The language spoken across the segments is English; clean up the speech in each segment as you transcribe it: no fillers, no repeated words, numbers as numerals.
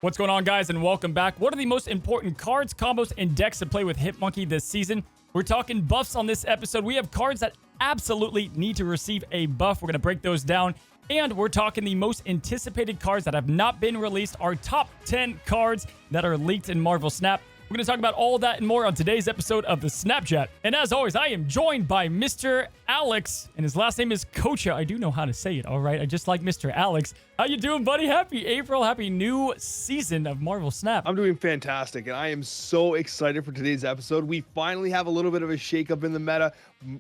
What's going on, guys, and welcome back. What are the most important cards, combos, and decks to play with Hitmonkey this season? We're talking buffs on this episode. We have cards that absolutely need to receive a buff. We're going to break those down. And we're talking the most anticipated cards that have not been released, our top 10 cards that are leaked in Marvel Snap. We're going to talk about all that and more on today's episode of the Snapchat. And as always, I am joined by Mr. Alex, and his last name is Coccia. I do know how to say it, all right? I just like Mr. Alex. How you doing, buddy? Happy April. Happy new season of Marvel Snap. I'm doing fantastic, and I am so excited for today's episode. We finally have a little bit of a shakeup in the meta.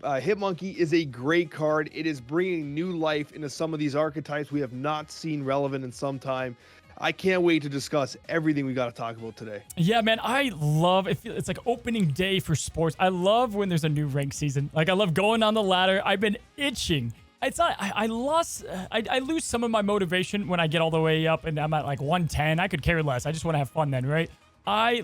Hitmonkey is a great card. It is bringing new life into some of these archetypes we have not seen relevant in some time. I can't wait to discuss everything we got to talk about today. Yeah, man, I love it. It's like opening day for sports. I love when there's a new rank season. Like, I love going on the ladder. I've been itching. It's not, I lose some of my motivation when I get all the way up and I'm at like 110. I could care less. I just want to have fun then, right? I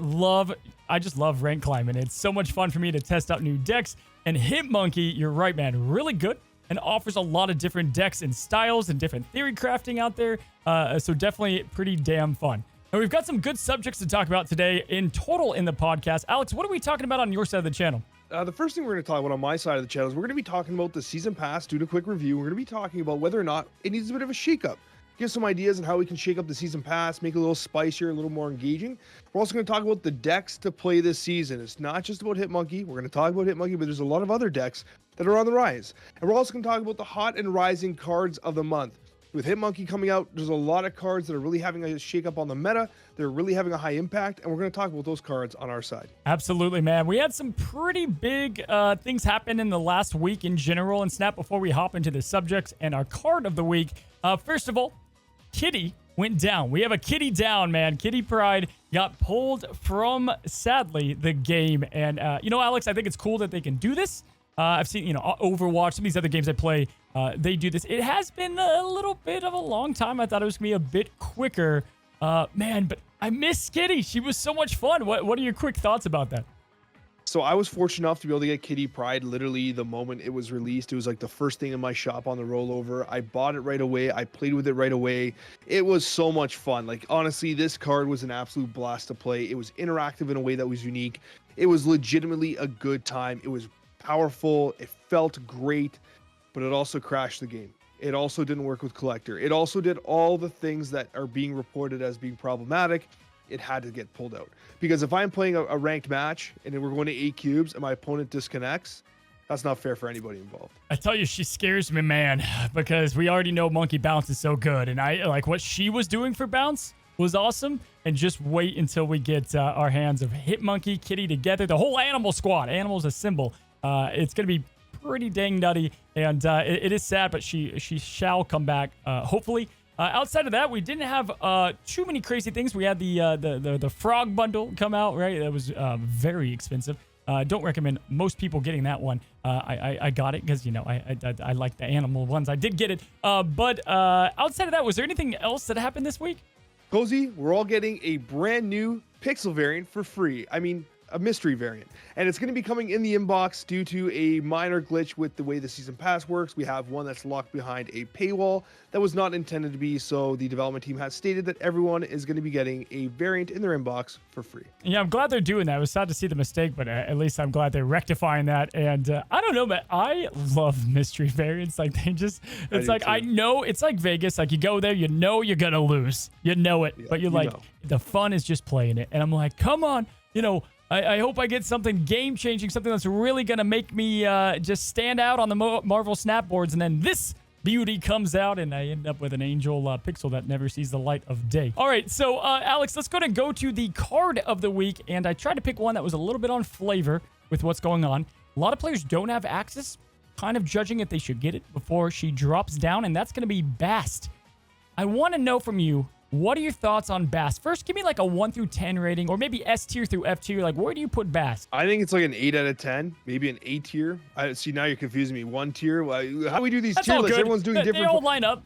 just love rank climbing. It's so much fun for me to test out new decks. And Hitmonkey, you're right, man, really good and offers a lot of different decks and styles and different theory crafting out there. So definitely pretty damn fun. And we've got some good subjects to talk about today in total in the podcast. Alex, what are we talking about on your side of the channel? The first thing we're going to talk about on my side of the channel is we're going to be talking about the season pass, doing a quick review. We're going to be talking about whether or not it needs a bit of a shakeup. Give some ideas on how we can shake up the season pass, make it a little spicier, a little more engaging. We're also going to talk about the decks to play this season. It's not just about Hitmonkey. We're going to talk about Hitmonkey, but there's a lot of other decks that are on the rise. And we're also going to talk about the hot and rising cards of the month. With Hitmonkey coming out, there's a lot of cards that are really having a shakeup on the meta. They're really having a high impact, and we're going to talk about those cards on our side. Absolutely, man. We had some pretty big things happen in the last week in general in Snap before we hop into the subjects and our card of the week. First of all, Kitty went down. We have a Kitty down, man. Kitty Pryde got pulled from, sadly, the game. And, Alex, I think it's cool that they can do this. I've seen, Overwatch, some of these other games I play, they do this. It has been a little bit of a long time. I thought it was going to be a bit quicker. Man, but I miss Kitty. She was so much fun. What are your quick thoughts about that? So I was fortunate enough to be able to get Kitty Pryde literally the moment it was released. It was like the first thing in my shop on the rollover. I bought it right away. I played with it right away. It was so much fun. Like, honestly, this card was an absolute blast to play. It was interactive in a way that was unique. It was legitimately a good time. It was powerful. It felt great, but it also crashed the game. It also didn't work with Collector. It also did all the things that are being reported as being problematic. It had to get pulled out. Because if I'm playing a ranked match and then we're going to 8 cubes and my opponent disconnects, that's not fair for anybody involved. I tell you, she scares me, man, because we already know Monkey Bounce is so good. And I like what she was doing for Bounce was awesome. And just wait until we get our hands of Hitmonkey, Kitty together. The whole Animal Squad. Animal's a symbol. It's going to be pretty dang nutty. And it is sad, but she shall come back, hopefully. Outside of that, we didn't have too many crazy things. We had the frog bundle come out, right? That was very expensive. Don't recommend most people getting that one. I got it because, I like the animal ones. I did get it. But outside of that, was there anything else that happened this week? Cozy, we're all getting a brand new pixel variant for free. I mean, a mystery variant, and it's going to be coming in the inbox due to a minor glitch with the way the season pass works. We have one that's locked behind a paywall that was not intended to be, so the development team has stated that everyone is going to be getting a variant in their inbox for free. Yeah, I'm glad they're doing that. It was sad to see the mistake, but at least I'm glad they're rectifying that. And I don't know, but I love mystery variants. Like, I know it's like Vegas. Like, you go there, you know you're going to lose. You know it, yeah, but the fun is just playing it. And I'm like, come on, I hope I get something game-changing, something that's really going to make me just stand out on the Marvel Snap boards, and then this beauty comes out, and I end up with an angel pixel that never sees the light of day. All right, so Alex, let's go to the card of the week, and I tried to pick one that was a little bit on flavor with what's going on. A lot of players don't have access, kind of judging if they should get it before she drops down, and that's going to be BAST. I want to know from you, what are your thoughts on BAST? First, give me like a 1 through 10 rating, or maybe S tier through F tier. Like, where do you put BAST? I think it's like an 8 out of 10, maybe an A tier. See, now you're confusing me. 1 tier. How do we do these tier lists? Everyone's doing different. They all line up.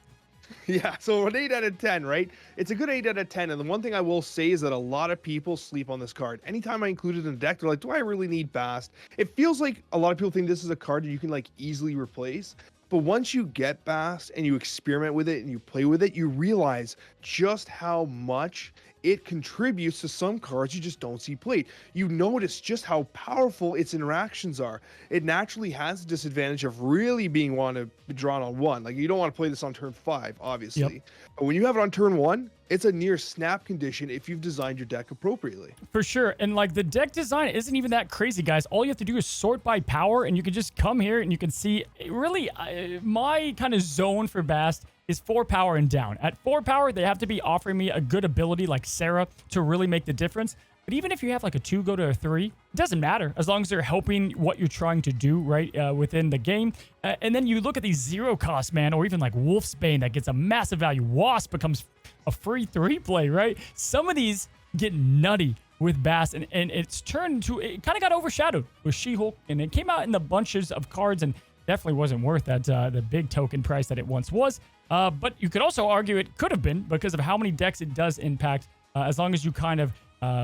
Yeah, so an 8 out of 10, right? It's a good 8 out of 10. And the one thing I will say is that a lot of people sleep on this card. Anytime I include it in a deck, they're like, do I really need BAST? It feels like a lot of people think this is a card that you can like easily replace. But once you get BAST and you experiment with it and you play with it, you realize just how much it contributes to some cards you just don't see played. You notice just how powerful its interactions are. It naturally has the disadvantage of really being wanted to be drawn on one. Like, you don't want to play this on turn 5, obviously. Yep. But when you have it on turn 1, it's a near snap condition if you've designed your deck appropriately. For sure. And like the deck design isn't even that crazy, guys. All you have to do is sort by power, and you can just come here and you can see really my kind of zone for BAST is 4 power and down. At 4 power, they have to be offering me a good ability like Sarah to really make the difference. But even if you have like a 2 go to a 3, it doesn't matter as long as they're helping what you're trying to do right within the game. And then you look at these 0 cost, man, or even like Wolf's Bane that gets a massive value. Wasp becomes a free 3 play, right? Some of these get nutty with BAST, and it's turned to, it kind of got overshadowed with She-Hulk, and it came out in the bunches of cards and definitely wasn't worth that the big token price that it once was. But you could also argue it could have been because of how many decks it does impact, as long as you kind of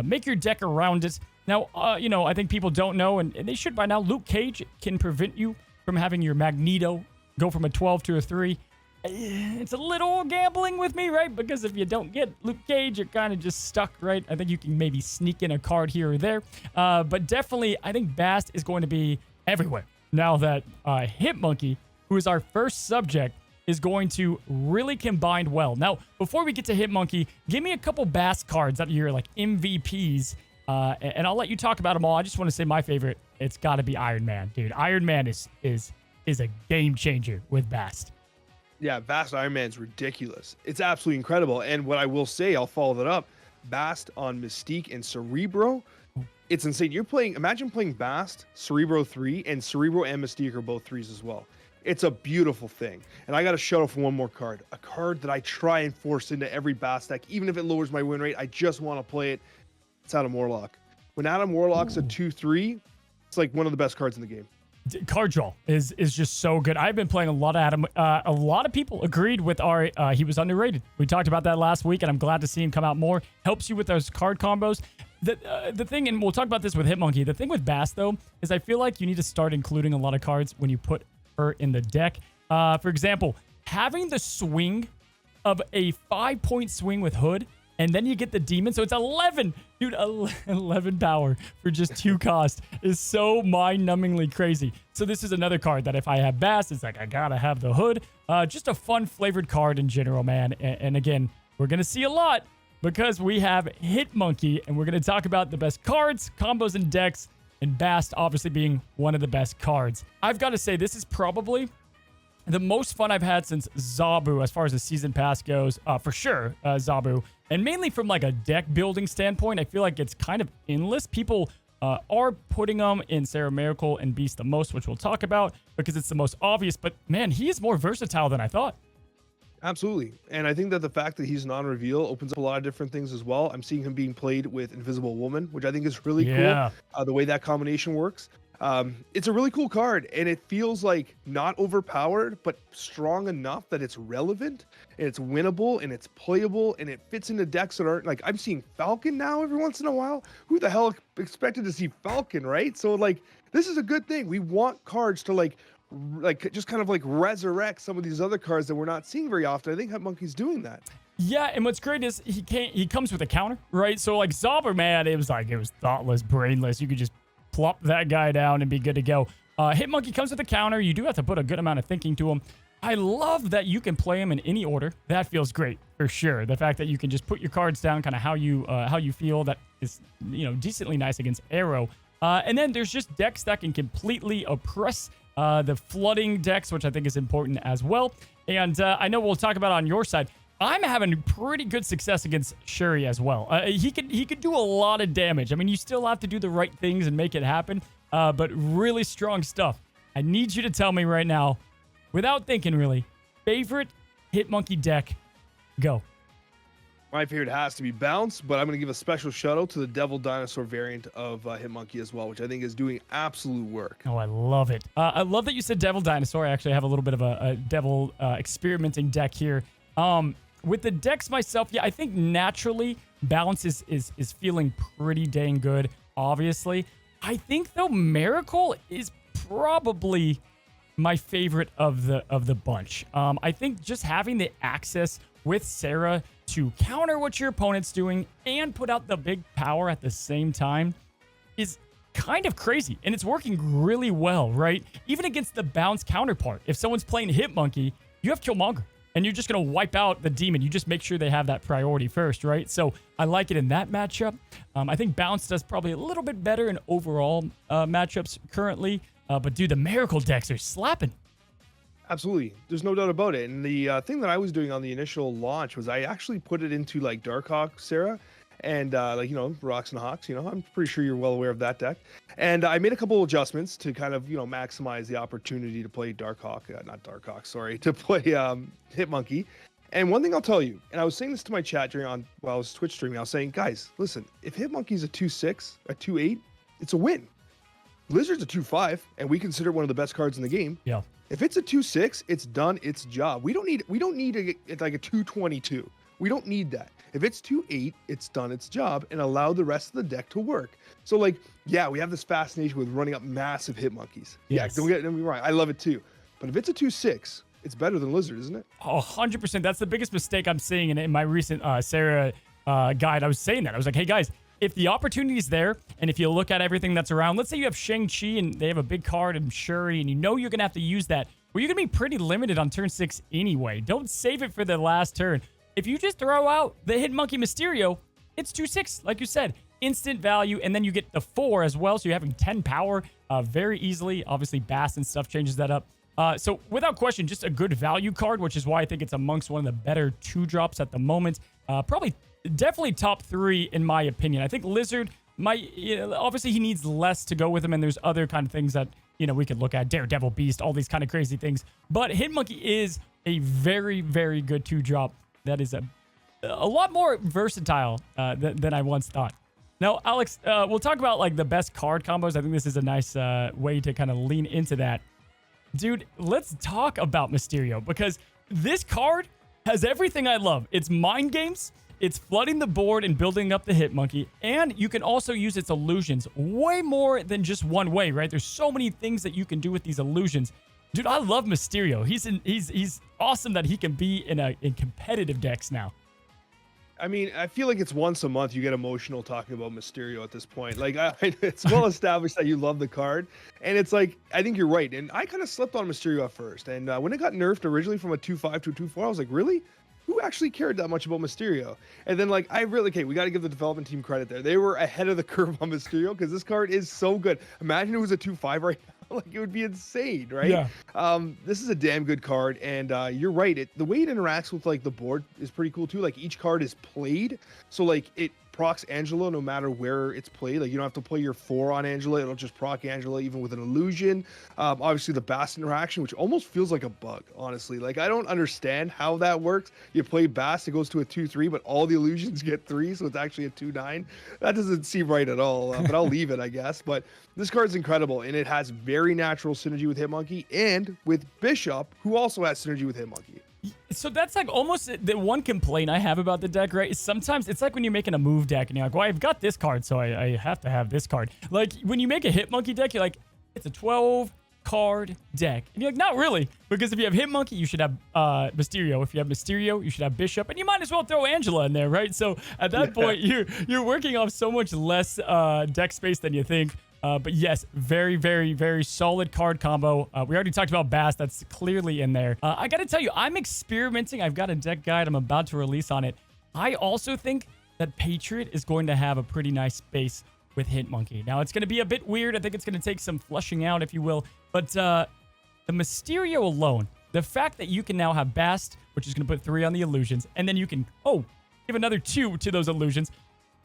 make your deck around it. Now, I think people don't know, and they should by now, Luke Cage can prevent you from having your Magneto go from a 12 to a 3. It's a little gambling with me, right? Because if you don't get Luke Cage, you're kind of just stuck, right? I think you can maybe sneak in a card here or there. But definitely, I think BAST is going to be everywhere now that Hitmonkey, who is our first subject, is going to really combine well. Now, before we get to Hitmonkey, give me a couple BAST cards that are your like MVPs, and I'll let you talk about them all. I just want to say my favorite. It's got to be Iron Man, dude. Iron Man is a game changer with BAST. Yeah, BAST Iron Man's ridiculous. It's absolutely incredible. And what I will say, I'll follow that up. BAST on Mystique and Cerebro, it's insane. Imagine playing BAST, Cerebro 3, and Cerebro and Mystique are both 3s as well. It's a beautiful thing. And I got to shout out for one more card. A card that I try and force into every BAST deck, even if it lowers my win rate, I just want to play it. It's Adam Warlock. When Adam Warlock's a 2/3, it's like one of the best cards in the game. Card draw is just so good. I've been playing a lot of Adam. A lot of people agreed with our he was underrated. We talked about that last week, and I'm glad to see him come out more. Helps you with those card combos. The thing, and we'll talk about this with Hitmonkey. The thing with BAST, though, is I feel like you need to start including a lot of cards when you put her in the deck. For example, having the swing of a 5-point swing with Hood, and then you get the demon. So it's 11. Dude, 11 power for just 2 cost is so mind-numbingly crazy. So this is another card that if I have BAST, it's like I gotta have the Hood. Just a fun flavored card in general, man. And again, we're gonna see a lot because we have Hitmonkey, and we're gonna talk about the best cards, combos, and decks, and BAST obviously being one of the best cards. I've got to say, this is probably the most fun I've had since Zabu, as far as the season pass goes, for sure, Zabu. And mainly from like a deck building standpoint, I feel like it's kind of endless. People are putting them in Sarah Miracle and Beast the most, which we'll talk about because it's the most obvious. But man, he is more versatile than I thought. Absolutely. And I think that the fact that he's non-reveal opens up a lot of different things as well. I'm seeing him being played with Invisible Woman, which I think is really cool. The way that combination works. It's a really cool card, and it feels like not overpowered, but strong enough that it's relevant, and it's winnable, and it's playable, and it fits into decks that aren't like, I'm seeing Falcon now every once in a while. Who the hell expected to see Falcon, right? So like, this is a good thing. We want cards to like just kind of like resurrect some of these other cards that we're not seeing very often. I think Hitmonkey's doing that. Yeah, and what's great is he comes with a counter, right? So like Zobber, man, it was thoughtless, brainless. You could just plop that guy down and be good to go. Hitmonkey comes with a counter. You do have to put a good amount of thinking to him. I love that you can play him in any order. That feels great for sure. The fact that you can just put your cards down, kind of how you feel. That is decently nice against Arrow. And then there's just decks that can completely oppress the flooding decks, which I think is important as well. And I know we'll talk about on your side. I'm having pretty good success against Shuri as well. He could do a lot of damage. I mean, you still have to do the right things and make it happen, but really strong stuff. I need you to tell me right now, without thinking really, favorite Hitmonkey deck, go. My favorite has to be Bounce, but I'm going to give a special shout out to the Devil Dinosaur variant of Hitmonkey as well, which I think is doing absolute work. Oh, I love it. I love that you said Devil Dinosaur. I actually have a little bit of a Devil experimenting deck here. With the decks myself, yeah, I think naturally Balance is feeling pretty dang good, obviously. I think, though, Miracle is probably my favorite of the bunch. I think just having the access with Sarah to counter what your opponent's doing and put out the big power at the same time is kind of crazy. And it's working really well, right? Even against the bounce counterpart. If someone's playing Hitmonkey, you have Killmonger. And you're just going to wipe out the demon. You just make sure they have that priority first, right? So I like it in that matchup. I think Bounce does probably a little bit better in overall matchups currently. But dude, the Miracle decks are slapping. Absolutely. There's no doubt about it. And the thing that I was doing on the initial launch was I actually put it into like Darkhawk, Sarah, and like, you know, Rocks and Hawks, you know, I'm pretty sure you're well aware of that deck. And I made a couple of adjustments to kind of, you know, maximize the opportunity to play not Darkhawk, sorry, to play Hitmonkey. And one thing I'll tell you, and I was saying this to my chat while I was Twitch streaming, I was saying, guys, listen, if Hitmonkey's a 2-6, a 2-8, it's a win. Blizzard's a 2-5, and we consider it one of the best cards in the game. Yeah. If it's a 2-6, it's done its job. We don't need it's like a 2-22. We don't need that. If it's 2-8, it's done its job and allow the rest of the deck to work. So like, yeah, we have this fascination with running up massive Hitmonkeys. Yes. Yeah, don't get me wrong. I love it too. But if it's a 2-6, it's better than Lizard, isn't it? 100%. That's the biggest mistake I'm seeing in my recent Sarah guide. I was saying that. I was like, hey guys, if the opportunity is there, and if you look at everything that's around, let's say you have Shang-Chi and they have a big card and Shuri, and you know you're going to have to use that, well, you're going to be pretty limited on turn 6 anyway. Don't save it for the last turn. If you just throw out the Hitmonkey Mysterio, it's 2-6, like you said. Instant value, and then you get the 4 as well, so you're having 10 power very easily. Obviously, BAST and stuff changes that up. So without question, just a good value card, which is why I think it's amongst one of the better 2-drops at the moment. Definitely top 3 in my opinion. I think Lizard obviously he needs less to go with him, and there's other kind of things that, you know, we could look at. Daredevil, Beast, all these kind of crazy things. But Hitmonkey is a very, very good 2-drop. That is a lot more versatile than I once thought. Now, Alex, we'll talk about like the best card combos. I think this is a nice way to kind of lean into that. Dude, let's talk about Mysterio, because this card has everything I love. It's mind games, it's flooding the board and building up the Hitmonkey, and you can also use its illusions way more than just one way, right? There's so many things that you can do with these illusions. Dude, I love Mysterio. He's awesome that he can be in competitive decks now. I mean, I feel like it's once a month you get emotional talking about Mysterio at this point. Like, it's well established that you love the card, and it's like, I think you're right. And I kind of slept on Mysterio at first, and when it got nerfed originally from a 2-5 to a 2-4, I was like, really? Who actually cared that much about Mysterio? And then like, we got to give the development team credit there. They were ahead of the curve on Mysterio, because this card is so good. Imagine it was a 2-5 right now. Like, it would be insane, right? Yeah. This is a damn good card, and you're right. The way it interacts with like the board is pretty cool too. Like, each card is played, so like it procs Angela no matter where it's played. Like, you don't have to play your 4 on Angela. It'll just proc Angela even with an illusion. Obviously the BAST interaction, which almost feels like a bug, honestly. Like, I don't understand how that works. You play BAST, it goes to a 2-3, but all the illusions get 3, so it's actually a 2-9. That doesn't seem right at all, but I'll leave it, I guess. But this card's incredible, and it has very natural synergy with Hitmonkey and with Bishop, who also has synergy with Hitmonkey. So that's like almost the one complaint I have about the deck, right? Is sometimes it's like when you're making a move deck and you're like, well, I've got this card, so I have to have this card. Like, when you make a Hitmonkey deck, you're like, it's a 12-card deck. And you're like, not really. Because if you have Hitmonkey, you should have Mysterio. If you have Mysterio, you should have Bishop. And you might as well throw Angela in there, right? So at that point, you're working off so much less deck space than you think. But yes, very, very, very solid card combo. We already talked about BAST. That's clearly in there. I got to tell you, I'm experimenting. I've got a deck guide I'm about to release on it. I also think that Patriot is going to have a pretty nice space with Hitmonkey. Now, it's going to be a bit weird. I think it's going to take some flushing out, if you will. But the Mysterio alone, the fact that you can now have BAST, which is going to put 3 on the illusions, and then you can, give another 2 to those illusions.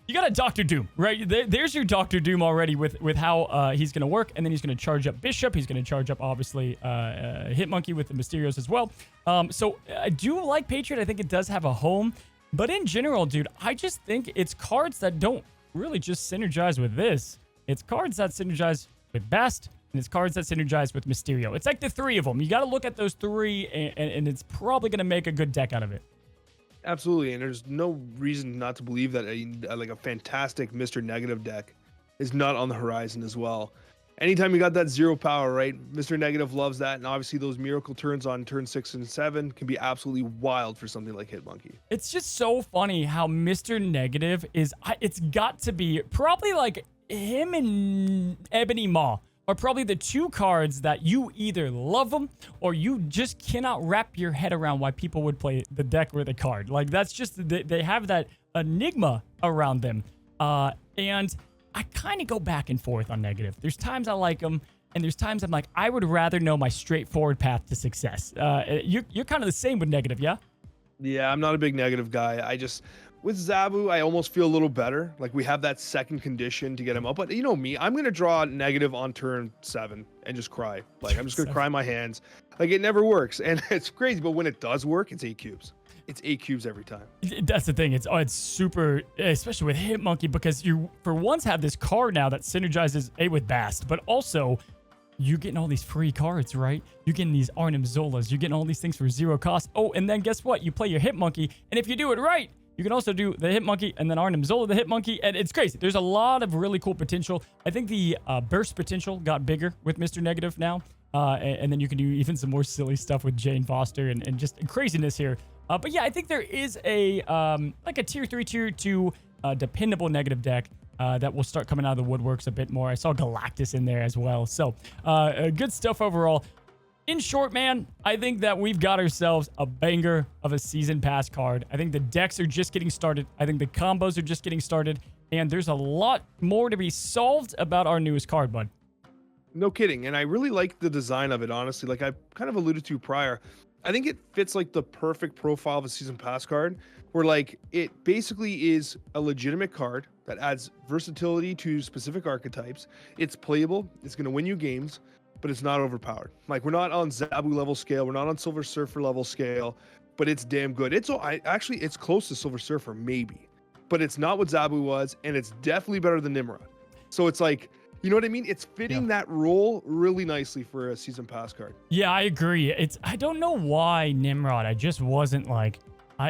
You got a Doctor Doom, right? There's your Doctor Doom already with how he's going to work. And then he's going to charge up Bishop. He's going to charge up, obviously, Hitmonkey with the Mysterios as well. So I do like Patriot. I think it does have a home. But in general, dude, I just think it's cards that don't really just synergize with this. It's cards that synergize with BAST, and it's cards that synergize with Mysterio. It's like the 3 of them. You got to look at those 3, and it's probably going to make a good deck out of it. Absolutely, and there's no reason not to believe that a fantastic Mr. Negative deck is not on the horizon as well. anytime you got that 0 power, right? Mr. Negative loves that. And obviously those miracle turns on turn 6 and 7 can be absolutely wild for something like Hitmonkey. It's just so funny how Mr. Negative is, it's got to be probably like him and Ebony Maw are probably the two cards that you either love them or you just cannot wrap your head around why people would play the deck with a card. Like, that's just, they have that enigma around them. And I kind of go back and forth on Negative. There's times I like them, and there's times I'm like, I would rather know my straightforward path to success. You're kind of the same with Negative, yeah? Yeah, I'm not a big Negative guy. With Zabu, I almost feel a little better. Like, we have that second condition to get him up. But you know me, I'm going to draw Negative on turn 7 and just cry. Like, I'm just going to cry my hands. Like, it never works. And it's crazy, but when it does work, it's 8 cubes. It's 8 cubes every time. That's the thing. It's super, especially with Hitmonkey, because you, for once, have this card now that synergizes with BAST, but also you're getting all these free cards, right? You're getting these Arnim Zolas. You're getting all these things for 0 cost. Oh, and then guess what? You play your Hitmonkey, and if you do it right, you can also do the Hitmonkey and then Arnim Zola the Hitmonkey, and it's crazy. There's a lot of really cool potential. I think the burst potential got bigger with Mr. Negative now, and then you can do even some more silly stuff with Jane Foster and just craziness here. But yeah, I think there is a like a tier 3, tier 2 dependable Negative deck that will start coming out of the woodworks a bit more. I saw Galactus in there as well. So good stuff overall. In short, man, I think that we've got ourselves a banger of a season pass card. I think the decks are just getting started. I think the combos are just getting started. And there's a lot more to be solved about our newest card, bud. No kidding. And I really like the design of it, honestly. Like I kind of alluded to prior, I think it fits like the perfect profile of a season pass card, where like it basically is a legitimate card that adds versatility to specific archetypes. It's playable. It's going to win you games, but it's not overpowered. Like, we're not on Zabu level scale. We're not on Silver Surfer level scale, but it's damn good. It's close to Silver Surfer, maybe, but it's not what Zabu was, and it's definitely better than Nimrod. So it's like, you know what I mean? It's fitting that role really nicely for a season pass card. Yeah, I agree. I don't know why Nimrod. I just wasn't like,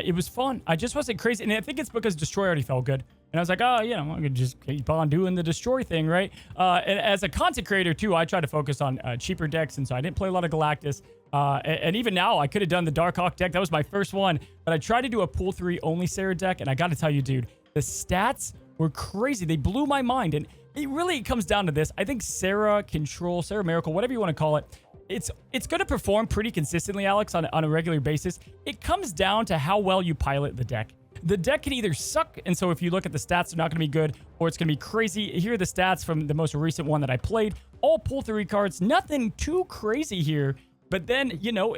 it was fun. I just wasn't crazy. And I think it's because Destroy already felt good. And I was like, oh, you know, I could just keep on doing the Destroy thing, right? And as a content creator, too, I try to focus on cheaper decks. And so I didn't play a lot of Galactus. And even now, I could have done the Darkhawk deck. That was my first one. But I tried to do a pool 3 only Sarah deck. And I got to tell you, dude, the stats were crazy. They blew my mind. And it really comes down to this. I think Sarah Control, Sarah Miracle, whatever you want to call it, it's going to perform pretty consistently, Alex, on a regular basis. It comes down to how well you pilot the deck. The deck can either suck, and so if you look at the stats, they're not going to be good, or it's going to be crazy. Here are the stats from the most recent one that I played. All pull 3 cards, nothing too crazy here. But then, you know,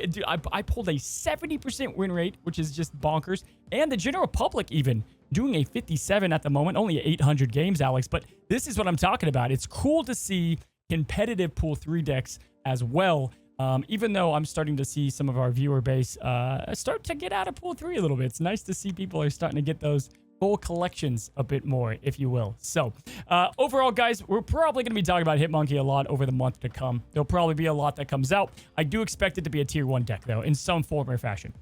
I pulled a 70% win rate, which is just bonkers. And the general public even doing a 57 at the moment, only 800 games, Alex. But this is what I'm talking about. It's cool to see competitive pool 3 decks as well. Even though I'm starting to see some of our viewer base start to get out of pool 3 a little bit. It's nice to see people are starting to get those full collections a bit more, if you will. So overall, guys, we're probably going to be talking about Hitmonkey a lot over the month to come. There'll probably be a lot that comes out. I do expect it to be a tier 1 deck, though, in some form or fashion.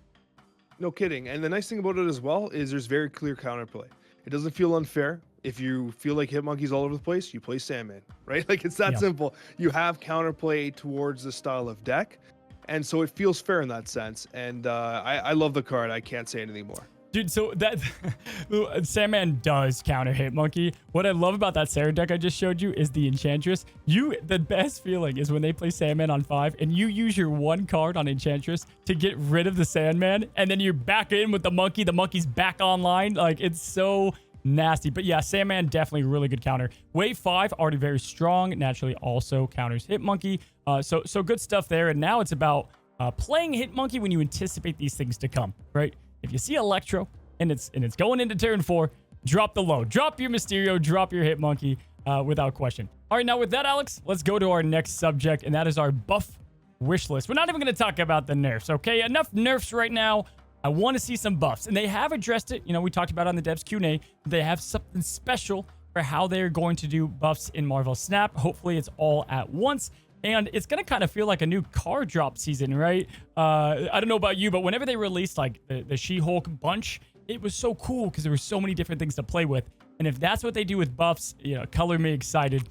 No kidding. And the nice thing about it as well is there's very clear counterplay. It doesn't feel unfair. If you feel like Hitmonkey's all over the place, you play Sandman, right? Like, it's that simple. You have counterplay towards the style of deck, and so it feels fair in that sense. And I love the card. I can't say anything more. Dude, so that Sandman does counter Hitmonkey. What I love about that Sarah deck I just showed you is the Enchantress. The best feeling is when they play Sandman on 5 and you use your 1 card on Enchantress to get rid of the Sandman, and then you're back in with the monkey. The monkey's back online. Like, it's so nasty. But yeah, Sandman definitely really good counter. Wave 5 already very strong. Naturally also counters Hitmonkey. So good stuff there. And now it's about playing Hitmonkey when you anticipate these things to come, right? If you see Electro and it's going into turn 4, drop the low. Drop your Mysterio, drop your Hitmonkey without question. All right, now with that, Alex, let's go to our next subject, and that is our buff wish list. We're not even going to talk about the nerfs, okay? Enough nerfs right now. I want to see some buffs, and they have addressed it. You know, we talked about it on the Devs Q&A. They have something special for how they're going to do buffs in Marvel Snap. Hopefully, it's all at once. And it's going to kind of feel like a new card drop season, right? I don't know about you, but whenever they released like the She-Hulk bunch, it was so cool because there were so many different things to play with. And if that's what they do with buffs, color me excited.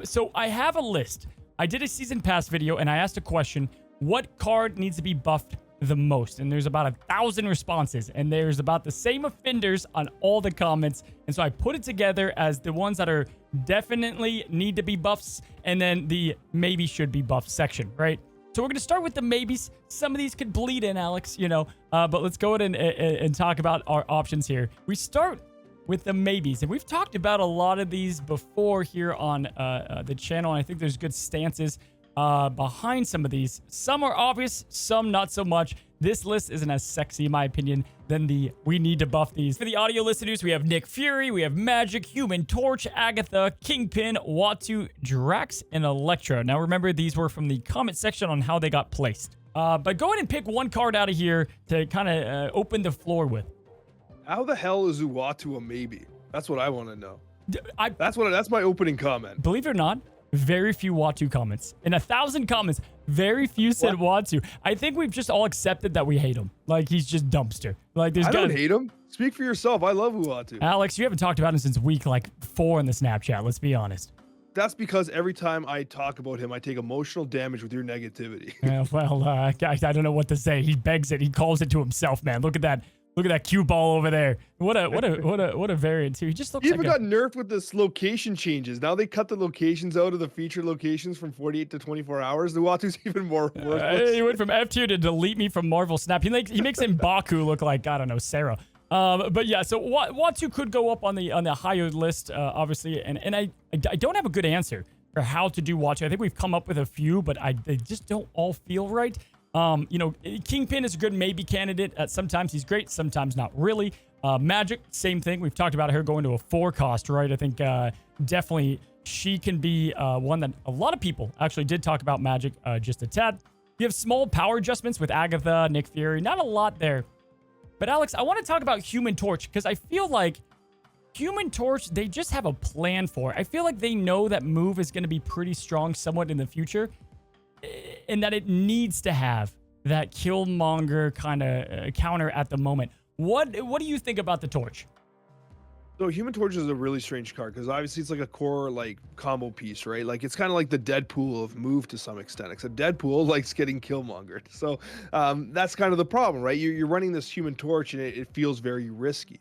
So I have a list. I did a season pass video and I asked a question, what card needs to be buffed the most? And there's about 1,000 responses, and there's about the same offenders on all the comments. And so I put it together as the ones that are definitely need to be buffs, and then the maybe should be buffed section, right? So we're going to start with the maybes. Some of these could bleed in, Alex, but let's go ahead and talk about our options here. We start with the maybes, and we've talked about a lot of these before here on the channel, and I think there's good stances behind some of these. Some are obvious, some not so much. This list isn't as sexy, in my opinion, than the we need to buff these. For the audio listeners, we have Nick Fury, we have Magic, Human Torch, Agatha, Kingpin, Watu, Drax, and Electro. Now remember, these were from the comment section on how they got placed. But go ahead and pick one card out of here to kind of open the floor with. How the hell is Uatu a maybe? That's what I want to know. That's my opening comment. Believe it or not, very few Watu comments. In 1,000 comments, very few said Watu. I think we've just all accepted that we hate him. Like, he's just dumpster. Like, I don't hate him. Speak for yourself. I love Uatu. Alex, you haven't talked about him since week 4 in the Snapchat. Let's be honest. That's because every time I talk about him, I take emotional damage with your negativity. I don't know what to say. He begs it. He calls it to himself, man. Look at that. Look at that cue ball over there. What a variant too. He just looks. He even got nerfed with this location changes. Now they cut the locations out of the featured locations from 48 to 24 hours. The Watu's even more worthless. He went from F tier to delete me from Marvel Snap. He makes M'Baku look like, I don't know, Sarah. But yeah, so Watu could go up on the higher list, obviously, and I don't have a good answer for how to do Watu. I think we've come up with a few, but they just don't all feel right. Kingpin is a good maybe candidate. Sometimes he's great, sometimes not really. Magic, same thing. We've talked about her going to a 4 cost, right? I think definitely she can be one that a lot of people actually did talk about Magic just a tad. You have small power adjustments with Agatha, Nick Fury. Not a lot there. But Alex, I want to talk about Human Torch because I feel like Human Torch, they just have a plan for it. I feel like they know that move is going to be pretty strong somewhat in the future, and that it needs to have that Killmonger kind of counter at the moment. What do you think about the Torch? So Human Torch is a really strange card because obviously it's like a core combo piece, right? Like it's kind of like the Deadpool of move to some extent, except Deadpool likes getting Killmongered. So that's kind of the problem, right? You're running this Human Torch and it feels very risky.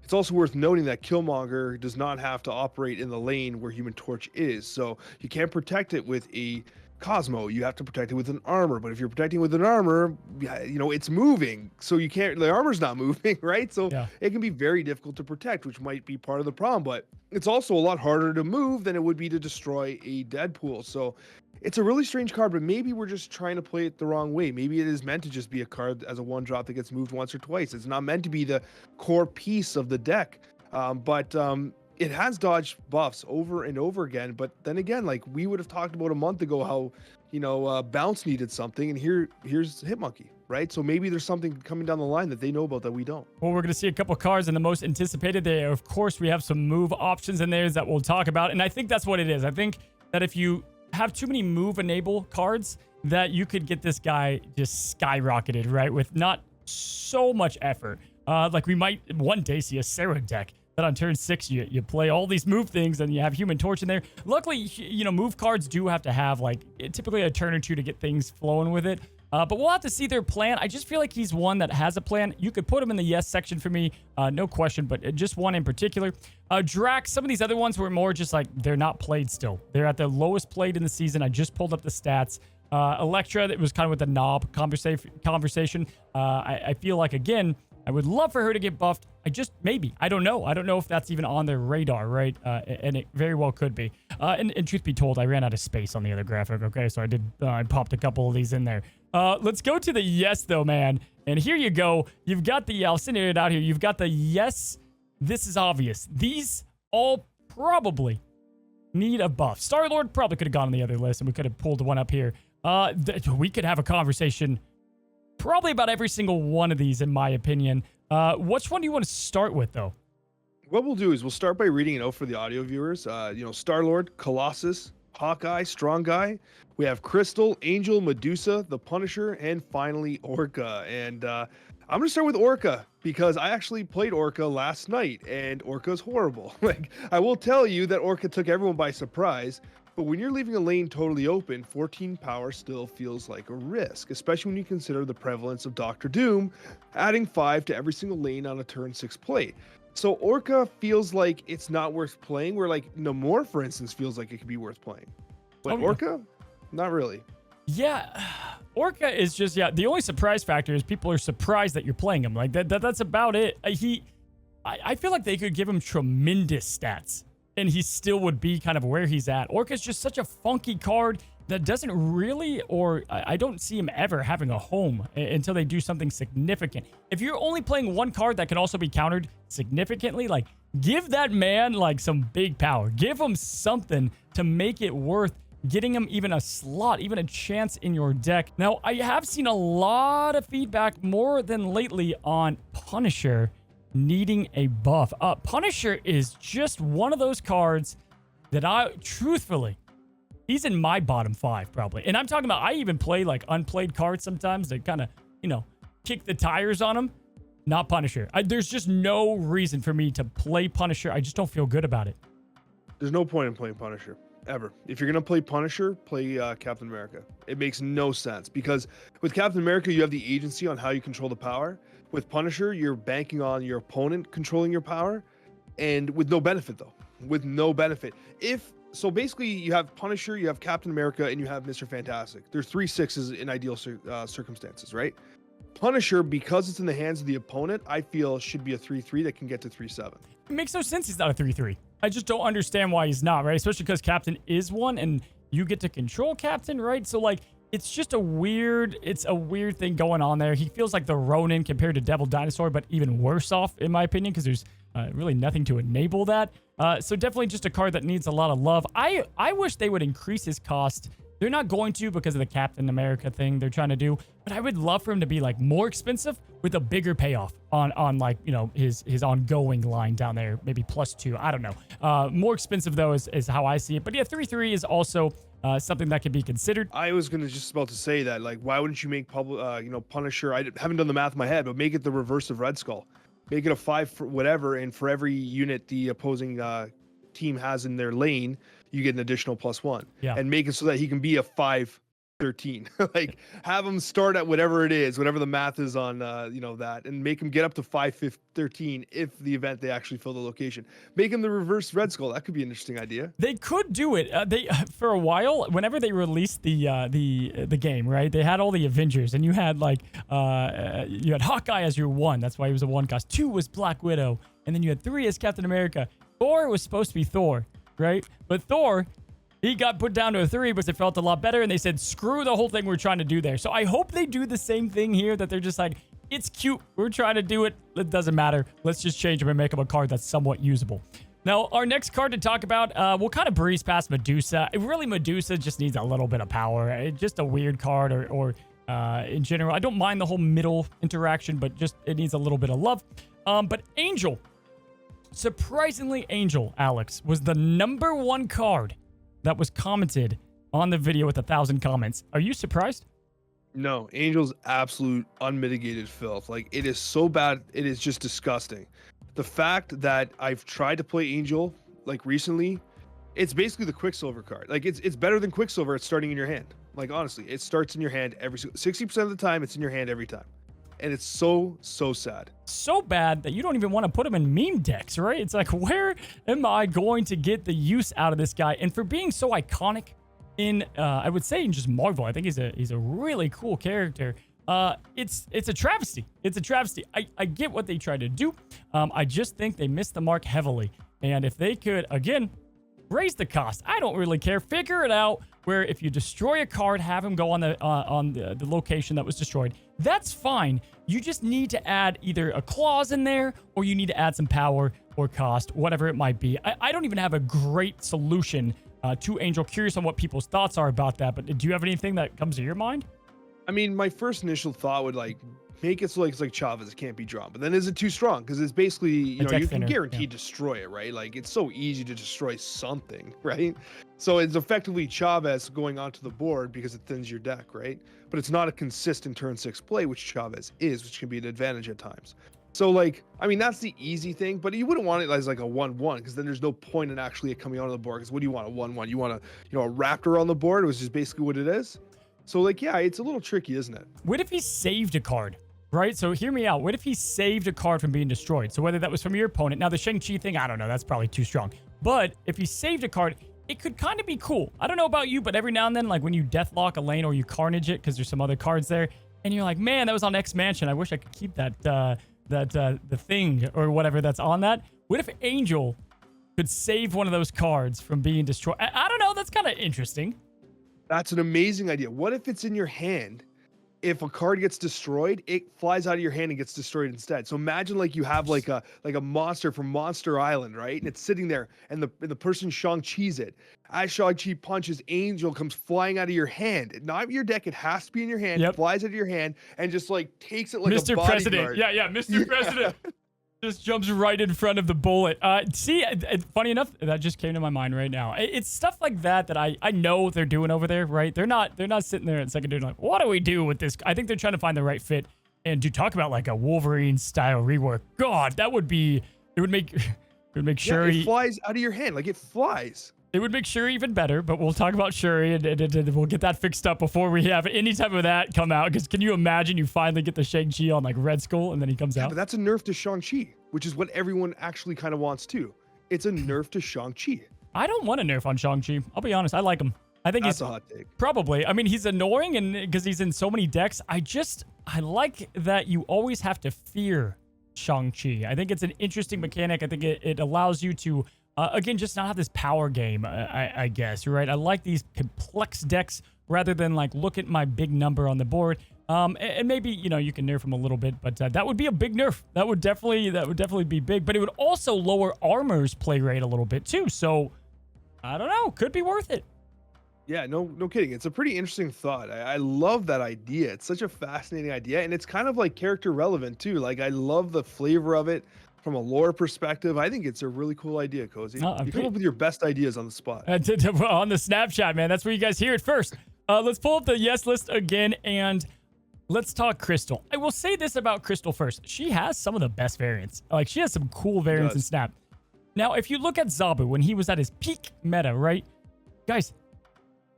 It's also worth noting that Killmonger does not have to operate in the lane where Human Torch is, so you can't protect it with a Cosmo. You have to protect it with an armor, but if you're protecting with an armor, it's moving, so you can't, the armor's not moving, right? So it can be very difficult to protect, which might be part of the problem, but it's also a lot harder to move than it would be to destroy a Deadpool. So it's a really strange card, but maybe we're just trying to play it the wrong way. Maybe it is meant to just be a card as a 1-drop that gets moved once or twice. It's not meant to be the core piece of the deck, but it has dodged buffs over and over again. But then again, we would have talked about a month ago how, Bounce needed something, and here's Hitmonkey, right? So maybe there's something coming down the line that they know about that we don't. Well, we're going to see a couple cards in the most anticipated. Of course, we have some move options in there that we'll talk about, and I think that's what it is. I think that if you have too many move enable cards, that you could get this guy just skyrocketed, right? With not so much effort. We might one day see a Sarah deck that on turn 6 you play all these move things and you have Human Torch in there. Luckily, move cards do have to have typically a turn or two to get things flowing with it. But we'll have to see their plan. I just feel like he's one that has a plan. You could put him in the yes section for me, no question, but just one in particular. Drax, some of these other ones were more just they're not played still. They're at the lowest played in the season. I just pulled up the stats. Electra, that was kind of with the knob conversation. I feel like, again, I would love for her to get buffed. I don't know. I don't know if that's even on their radar, right? And it very well could be. And truth be told, I ran out of space on the other graphic, okay? So I popped a couple of these in there. Let's go to the yes, though, man. And here you go. You've got I'll send it out here. You've got the yes. This is obvious. These all probably need a buff. Star-Lord probably could have gone on the other list, and we could have pulled one up here. We could have a conversation probably about every single one of these, in my opinion. Which one do you want to start with, though? What we'll do is we'll start by reading it out for the audio viewers. Star-Lord, Colossus, Hawkeye, Strong Guy. We have Crystal, Angel, Medusa, the Punisher, and finally Orca. And I'm gonna start with Orca because I actually played Orca last night and Orca's horrible. Like, I will tell you that Orca took everyone by surprise, but when you're leaving a lane totally open, 14 power still feels like a risk, especially when you consider the prevalence of Doctor Doom adding 5 to every single lane on a turn 6 play. So Orca feels like it's not worth playing, where like Namor, for instance, feels like it could be worth playing. But Orca, not really. Yeah, Orca is just, the only surprise factor is people are surprised that you're playing him. Like, that's about it. I feel like they could give him tremendous stats, and he still would be kind of where he's at. Orca's just such a funky card that doesn't really, or I don't see him ever having a home until they do something significant. If you're only playing one card that can also be countered significantly, like, give that man, like, some big power. Give him something to make it worth getting him even a slot, even a chance in your deck. Now, I have seen a lot of feedback more than lately on Punisher needing a buff. Punisher is just one of those cards that truthfully, he's in my bottom 5 probably. And I'm talking about, I even play like unplayed cards sometimes that kind of, kick the tires on him. Not Punisher. There's just no reason for me to play Punisher. I just don't feel good about it. There's no point in playing Punisher. Ever. If you're going to play Punisher, play Captain America. It makes no sense because with Captain America, you have the agency on how you control the power. With Punisher, you're banking on your opponent controlling your power, and with no benefit, though. With no benefit. So basically, you have Punisher, you have Captain America, and you have Mr. Fantastic. There's 3 6s in ideal circumstances, right? Punisher, because it's in the hands of the opponent, I feel should be a 3-3 that can get to 3-7. It makes no sense he's not a 3-3. I just don't understand why he's not, right? Especially because Captain is one and you get to control Captain, right? So, like, it's just a weird thing going on there. He feels like the Ronin compared to Devil Dinosaur, but even worse off, in my opinion, because there's really nothing to enable that. So definitely just a card that needs a lot of love. I wish they would increase his cost. They're not going to because of the Captain America thing they're trying to do, but I would love for him to be like more expensive with a bigger payoff on like, his ongoing line down there, maybe +2. I don't know. More expensive though is how I see it. But yeah, 3-3 is also something that could be considered. I was just about to say that, like, why wouldn't you make Punisher? I haven't done the math in my head, but make it the reverse of Red Skull. Make it a 5 for whatever, and for every unit the opposing team has in their lane, you get an additional +1. Yeah. And make it so that he can be a 5-13. Like, have him start at whatever it is, whatever the math is on that, and make him get up to 5-13 if the event they actually fill the location. Make him the reverse Red Skull. That could be an interesting idea. They could do it. They for a while, whenever they released the game, right? They had all the Avengers, and you had like you had Hawkeye as your 1. That's why he was a 1 cost. 2 was Black Widow, and then you had 3 as Captain America. 4 was supposed to be Thor, right? But Thor, he got put down to a 3 because it felt a lot better, and they said, screw the whole thing we're trying to do there. So I hope they do the same thing here, that they're just like, it's cute, we're trying to do it, it doesn't matter. Let's just change him and make him a card that's somewhat usable. Now, our next card to talk about, we'll kind of breeze past Medusa. Really, Medusa just needs a little bit of power. It's just a weird card, or in general. I don't mind the whole middle interaction, but just it needs a little bit of love. But Angel. Surprisingly, Angel, Alex, was the #1 card that was commented on the video with 1,000 comments. Are you surprised? No, Angel's absolute unmitigated filth. Like, it is so bad, it is just disgusting. The fact that I've tried to play Angel, like, recently, it's basically the Quicksilver card. Like, it's better than Quicksilver at starting in your hand. Like, honestly, it starts in your hand 60% of the time, it's in your hand every time. And it's so sad. So bad that you don't even want to put him in meme decks, right? It's like, where am I going to get the use out of this guy? And for being so iconic in, I would say in just Marvel, I think he's a really cool character. It's a travesty. It's a travesty. I get what they tried to do. I just think they missed the mark heavily. And if they could, again, raise the cost, I don't really care. Figure it out where if you destroy a card, have him go on the location that was destroyed. That's fine. You just need to add either a clause in there, or you need to add some power or cost, whatever it might be. I don't even have a great solution to Angel. Curious on what people's thoughts are about that, but do you have anything that comes to your mind? I mean, my first initial thought would, like, make it so like it's like Chavez, it can't be drawn. But then is it too strong? Because it's basically, you know, you can guarantee destroy it, right? Like it's so easy to destroy something, right? So it's effectively Chavez going onto the board because it thins your deck, right? But it's not a consistent turn 6 play, which Chavez is, which can be an advantage at times. So like, I mean, that's the easy thing, but you wouldn't want it as like a 1-1 because then there's no point in actually it coming onto the board. Because what do you want? A 1-1? You want a, you know, a raptor on the board, which is basically what it is. So like, yeah, it's a little tricky, isn't it? What if he saved a card, right? So hear me out. What if he saved a card from being destroyed? So whether that was from your opponent. Now the Shang-Chi thing, I don't know. That's probably too strong. But if he saved a card, it could kind of be cool. I don't know about you, but every now and then, like when you deathlock a lane or you carnage it because there's some other cards there, and you're like, man, that was on X Mansion. I wish I could keep that the thing or whatever that's on that. What if Angel could save one of those cards from being destroyed? I don't know. That's kind of interesting. That's an amazing idea. What if it's in your hand? If a card gets destroyed, it flies out of your hand and gets destroyed instead. So imagine like you have like a monster from Monster Island, right? And it's sitting there, and the person Shang-Chi's it. As Shang-Chi punches, Angel comes flying out of your hand. Not your deck, it has to be in your hand. It flies out of your hand and just like takes it like Mr. a bodyguard. President. Yeah, Mr. President. Just jumps right in front of the bullet. See, funny enough, that just came to my mind right now. It's stuff like that I know they're doing over there, right? They're not sitting there and second doing like, what do we do with this? I think they're trying to find the right fit. And to talk about like a Wolverine style rework, God, that would be, it would make Shuri. It flies out of your hand, like it flies. It would make Shuri even better, but we'll talk about Shuri and we'll get that fixed up before we have any type of that come out. Because can you imagine you finally get the Shang-Chi on like Red Skull and then he comes out? But that's a nerf to Shang-Chi, which is what everyone actually kind of wants too. It's a nerf to Shang-Chi. I don't want a nerf on Shang-Chi. I'll be honest. I like him. I think that's a hot take. Probably. I mean, he's annoying and because he's in so many decks. I like that you always have to fear Shang-Chi. I think it's an interesting mechanic. I think it allows you to again, just not have this power game, I guess, right? I like these complex decks rather than like look at my big number on the board. And maybe, you know, you can nerf him a little bit, but that would be a big nerf. That would definitely be big, but it would also lower Armor's play rate a little bit too. So I don't know, could be worth it. Yeah, no kidding. It's a pretty interesting thought. I love that idea. It's such a fascinating idea, and it's kind of like character relevant too. Like I love the flavor of it. From a lore perspective, I think it's a really cool idea, Cozy. You come up with your best ideas on the spot. On the Snapchat, man. That's where you guys hear it first. Let's pull up the yes list again, and let's talk Crystal. I will say this about Crystal first. She has some of the best variants. Like, she has some cool variants in Snap. Now, if you look at Zabu, when he was at his peak meta, right? Guys,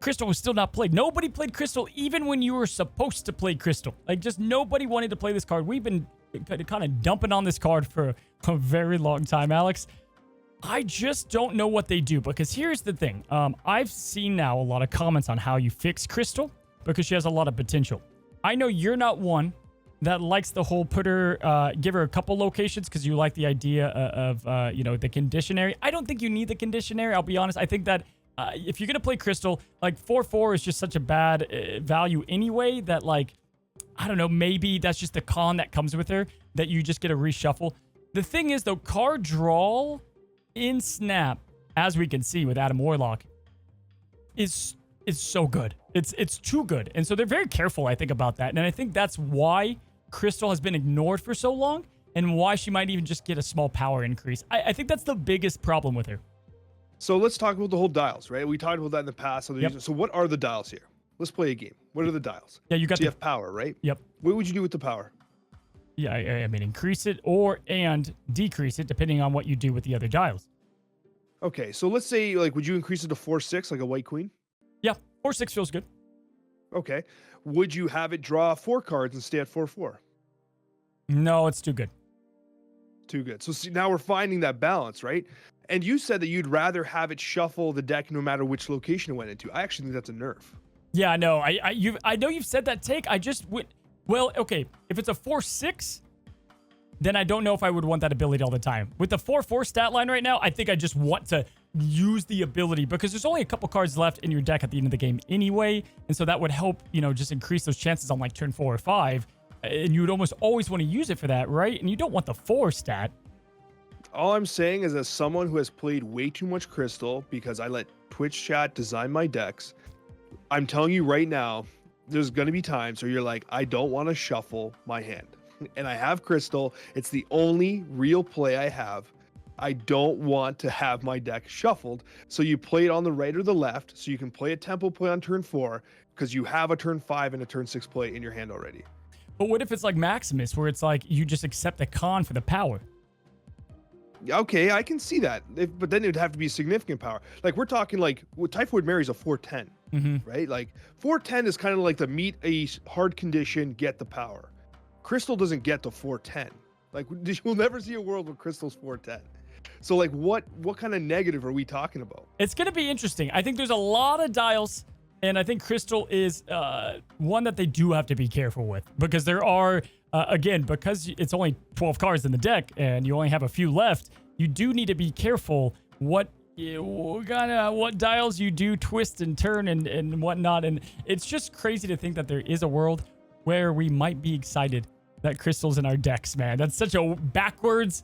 Crystal was still not played. Nobody played Crystal, even when you were supposed to play Crystal. Like, just nobody wanted to play this card. We've been kind of dumping on this card for a very long time, Alex. I just don't know what they do, because here's the thing. I've seen now a lot of comments on how you fix Crystal because she has a lot of potential. I know you're not one that likes the whole give her a couple locations because you like the idea of, you know, the conditionary. I don't think you need the conditionary. I'll be honest. I think that if you're going to play Crystal, like 4/4 is just such a bad value anyway that, like, I don't know, maybe that's just the con that comes with her, that you just get a reshuffle. The thing is, though, card draw in Snap, as we can see with Adam Warlock, is so good. It's too good. And so they're very careful, I think, about that. And I think that's why Crystal has been ignored for so long and why she might even just get a small power increase. I think that's the biggest problem with her. So let's talk about the whole dials, right? We talked about that in the past. So what are the dials here? Let's play a game. What are the dials? Yeah, you have power, right? Yep. What would you do with the power? Yeah, I mean, increase it and decrease it depending on what you do with the other dials. Okay, so let's say, like, would you increase it to 4/6 like a white queen? Yeah, 4/6 feels good. Okay. Would you have it draw 4 cards and stay at 4/4? No, it's too good. Too good. So see, now we're finding that balance, right? And you said that you'd rather have it shuffle the deck no matter which location it went into. I actually think that's a nerf. Yeah, no, I know you've said that take. I just would. Well, okay, if it's a 4/6, then I don't know if I would want that ability all the time. With the 4/4 stat line right now, I think I just want to use the ability because there's only a couple cards left in your deck at the end of the game anyway, and so that would help, you know, just increase those chances on like turn 4 or 5, and you would almost always want to use it for that, right? And you don't want the 4 stat. All I'm saying is, as someone who has played way too much Crystal because I let Twitch chat design my decks, I'm telling you right now, there's going to be times where you're like, I don't want to shuffle my hand. And I have Crystal. It's the only real play I have. I don't want to have my deck shuffled. So you play it on the right or the left. So you can play a tempo play on turn 4 because you have a turn 5 and a turn 6 play in your hand already. But what if it's like Maximus, where it's like you just accept the con for the power? Okay, I can see that. But then it would have to be significant power. Like we're talking like Typhoid Mary's a 410, right? Like 410 is kind of like the meet a hard condition, get the power. Crystal doesn't get to 410. Like we'll never see a world where Crystal's 410. So like what kind of negative are we talking about? It's going to be interesting. I think there's a lot of dials, and I think Crystal is one that they do have to be careful with, because there are, again, because it's only 12 cards in the deck and you only have a few left, you do need to be careful what dials you do twist and turn and whatnot. And it's just crazy to think that there is a world where we might be excited that Crystal's in our decks, man. That's such a backwards,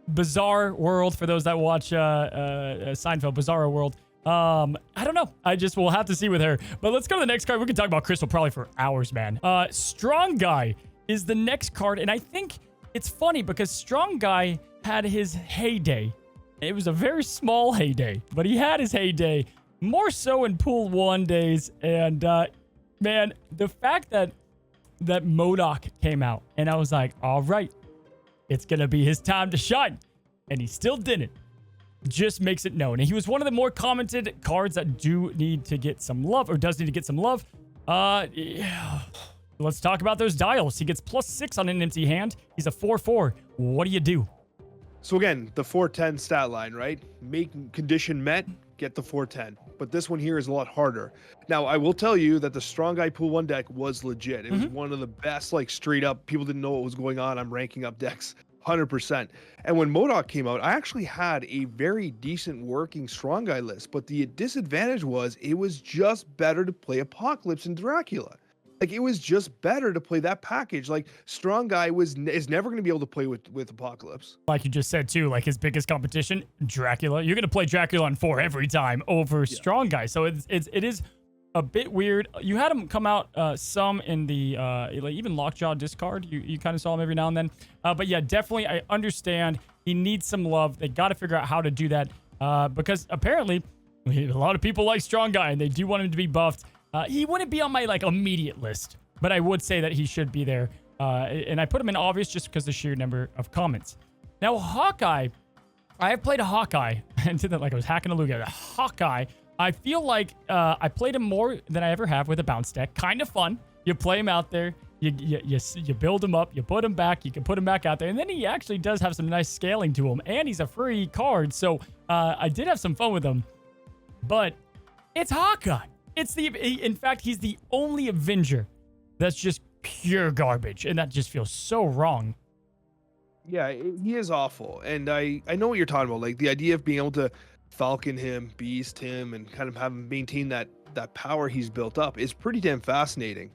bizarre world for those that watch Seinfeld, Bizarro World. I don't know. We'll have to see with her. But let's go to the next card. We can talk about Crystal probably for hours, man. Strong Guy is the next card, and I think it's funny because Strong Guy had his heyday. It was a very small heyday, but he had his heyday more so in Pool 1 days. And man, the fact that MODOK came out, and I was like, all right, it's gonna be his time to shine, and he still didn't. Just makes it known. And he was one of the more commented cards that do need to get some love, or does need to get some love. Yeah. Let's talk about those dials. He gets +6 on an empty hand. He's a 4/4. What do you do? So again, the 410 stat line, right? Make condition met, get the 410. But this one here is a lot harder. Now, I will tell you that the Strong Guy Pool 1 deck was legit. It was one of the best, like straight up, people didn't know what was going on. I'm ranking up decks 100%. And when MODOK came out, I actually had a very decent working Strong Guy list. But the disadvantage was it was just better to play Apocalypse and Dracula. Like, it was just better to play that package. Like, Strong Guy is never going to be able to play with Apocalypse. Like you just said, too, like his biggest competition, Dracula. You're going to play Dracula on 4 every time over Strong Guy. So it is a bit weird. You had him come out some in the, like even Lockjaw discard. You kind of saw him every now and then. But yeah, definitely, I understand. He needs some love. They got to figure out how to do that. Because apparently, a lot of people like Strong Guy, and they do want him to be buffed. He wouldn't be on my like immediate list, but I would say that he should be there. And I put him in obvious just because the sheer number of comments. Now, Hawkeye, I have played a Hawkeye and did that like I was hacking a Lugia. Hawkeye, I feel like I played him more than I ever have with a bounce deck. Kind of fun. You play him out there. You build him up. You put him back. You can put him back out there. And then he actually does have some nice scaling to him. And he's a free card. So I did have some fun with him. But it's Hawkeye. In fact, he's the only Avenger that's just pure garbage, and that just feels so wrong. Yeah, he is awful, and I know what you're talking about. Like the idea of being able to Falcon him, Beast him, and kind of have him maintain that power he's built up is pretty damn fascinating.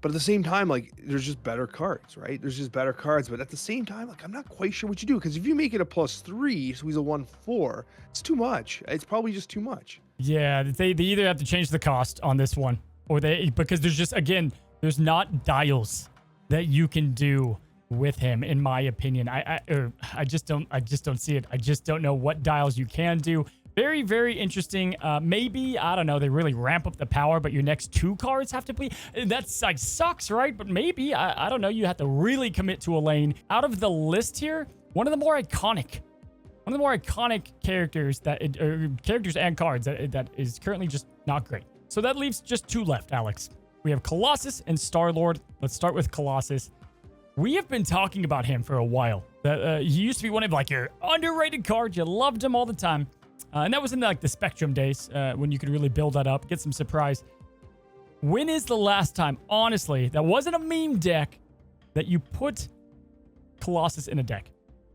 But at the same time, like there's just better cards, right? There's just better cards, but at the same time, like I'm not quite sure what you do, because if you make it a +3, so he's a 1/4, it's too much. It's probably just too much. Yeah, they either have to change the cost on this one, or because there's just, again, there's not dials that you can do with him, in my opinion. I just don't see it. I just don't know what dials you can do. Very, very interesting. Maybe, I don't know, they really ramp up the power, but your next 2 cards have to be. That's like sucks, right? But maybe, I don't know, you have to really commit to a lane. Out of the list here, one of the more iconic characters characters and cards that is currently just not great. So that leaves just 2 left, Alex. We have Colossus and Star-Lord. Let's start with Colossus. We have been talking about him for a while. He used to be one of like your underrated cards. You loved him all the time. And that was in like the Spectrum days when you could really build that up, get some surprise. When is the last time, honestly, that wasn't a meme deck, that you put Colossus in a deck?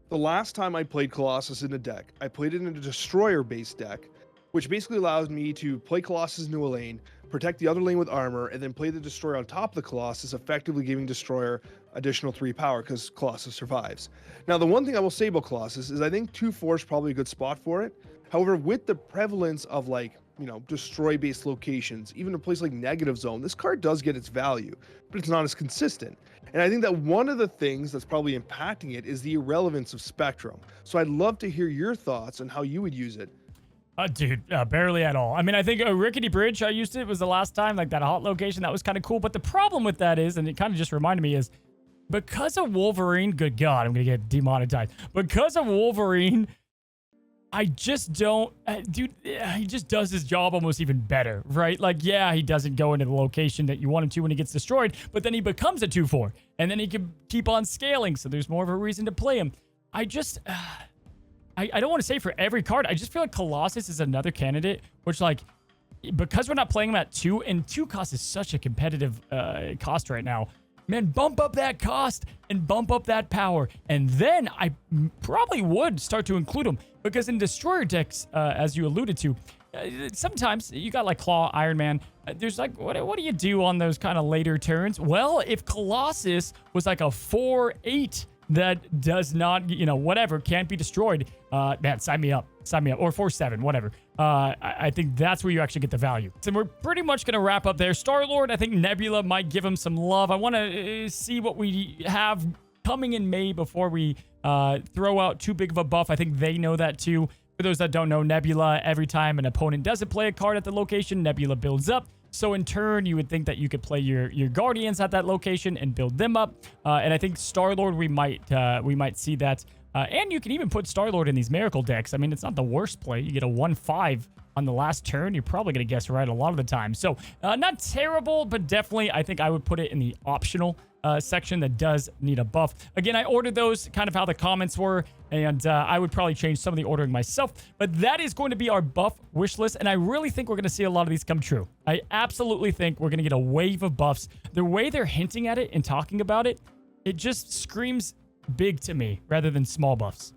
The last time I played Colossus in a deck, I played it in a Destroyer-based deck, which basically allows me to play Colossus into a lane, protect the other lane with armor, and then play the Destroyer on top of the Colossus, effectively giving Destroyer additional 3 power because Colossus survives. Now, the one thing I will say about Colossus is I think 2/4 is probably a good spot for it. However, with the prevalence of like destroy based locations, even a place like Negative Zone, this card does get its value, but it's not as consistent. And I think that one of the things that's probably impacting it is the irrelevance of Spectrum. So I'd love to hear your thoughts on how you would use it. Dude, barely at all. I mean, I think a Rickety Bridge, I used it, was the last time, like that hot location, that was kind of cool. But the problem with that is, and it kind of just reminded me, is because of Wolverine, good God, I'm going to get demonetized. Because of Wolverine, I just don't, dude, he just does his job almost even better, right? Like, yeah, he doesn't go into the location that you want him to when he gets destroyed, but then he becomes a 2/4, and then he can keep on scaling, so there's more of a reason to play him. I just, I don't want to say for every card. I just feel like Colossus is another candidate, which, like, because we're not playing him at 2, and 2 cost is such a competitive cost right now. Man, bump up that cost and bump up that power. And then I probably would start to include him, because in Destroyer decks, as you alluded to, sometimes you got like Claw, Iron Man. There's like, what do you do on those kind of later turns? Well, if Colossus was like a 4/8 that does not, whatever, can't be destroyed, man, sign me up, or 4/7, whatever. I think that's where you actually get the value. So we're pretty much going to wrap up there. Star-Lord, I think Nebula might give him some love. I want to see what we have coming in May before we throw out too big of a buff. I think they know that too. For those that don't know, Nebula, every time an opponent doesn't play a card at the location, Nebula builds up. So in turn, you would think that you could play your Guardians at that location and build them up. And I think Star-Lord, we might see that. And you can even put Star-Lord in these Miracle decks. I mean, it's not the worst play. You get a 1/5 on the last turn. You're probably going to guess right a lot of the time. So not terrible, but definitely I think I would put it in the optional section that does need a buff. Again, I ordered those kind of how the comments were, and I would probably change some of the ordering myself. But that is going to be our buff wish list, and I really think we're going to see a lot of these come true. I absolutely think we're going to get a wave of buffs. The way they're hinting at it and talking about it, it just screams big to me rather than small buffs.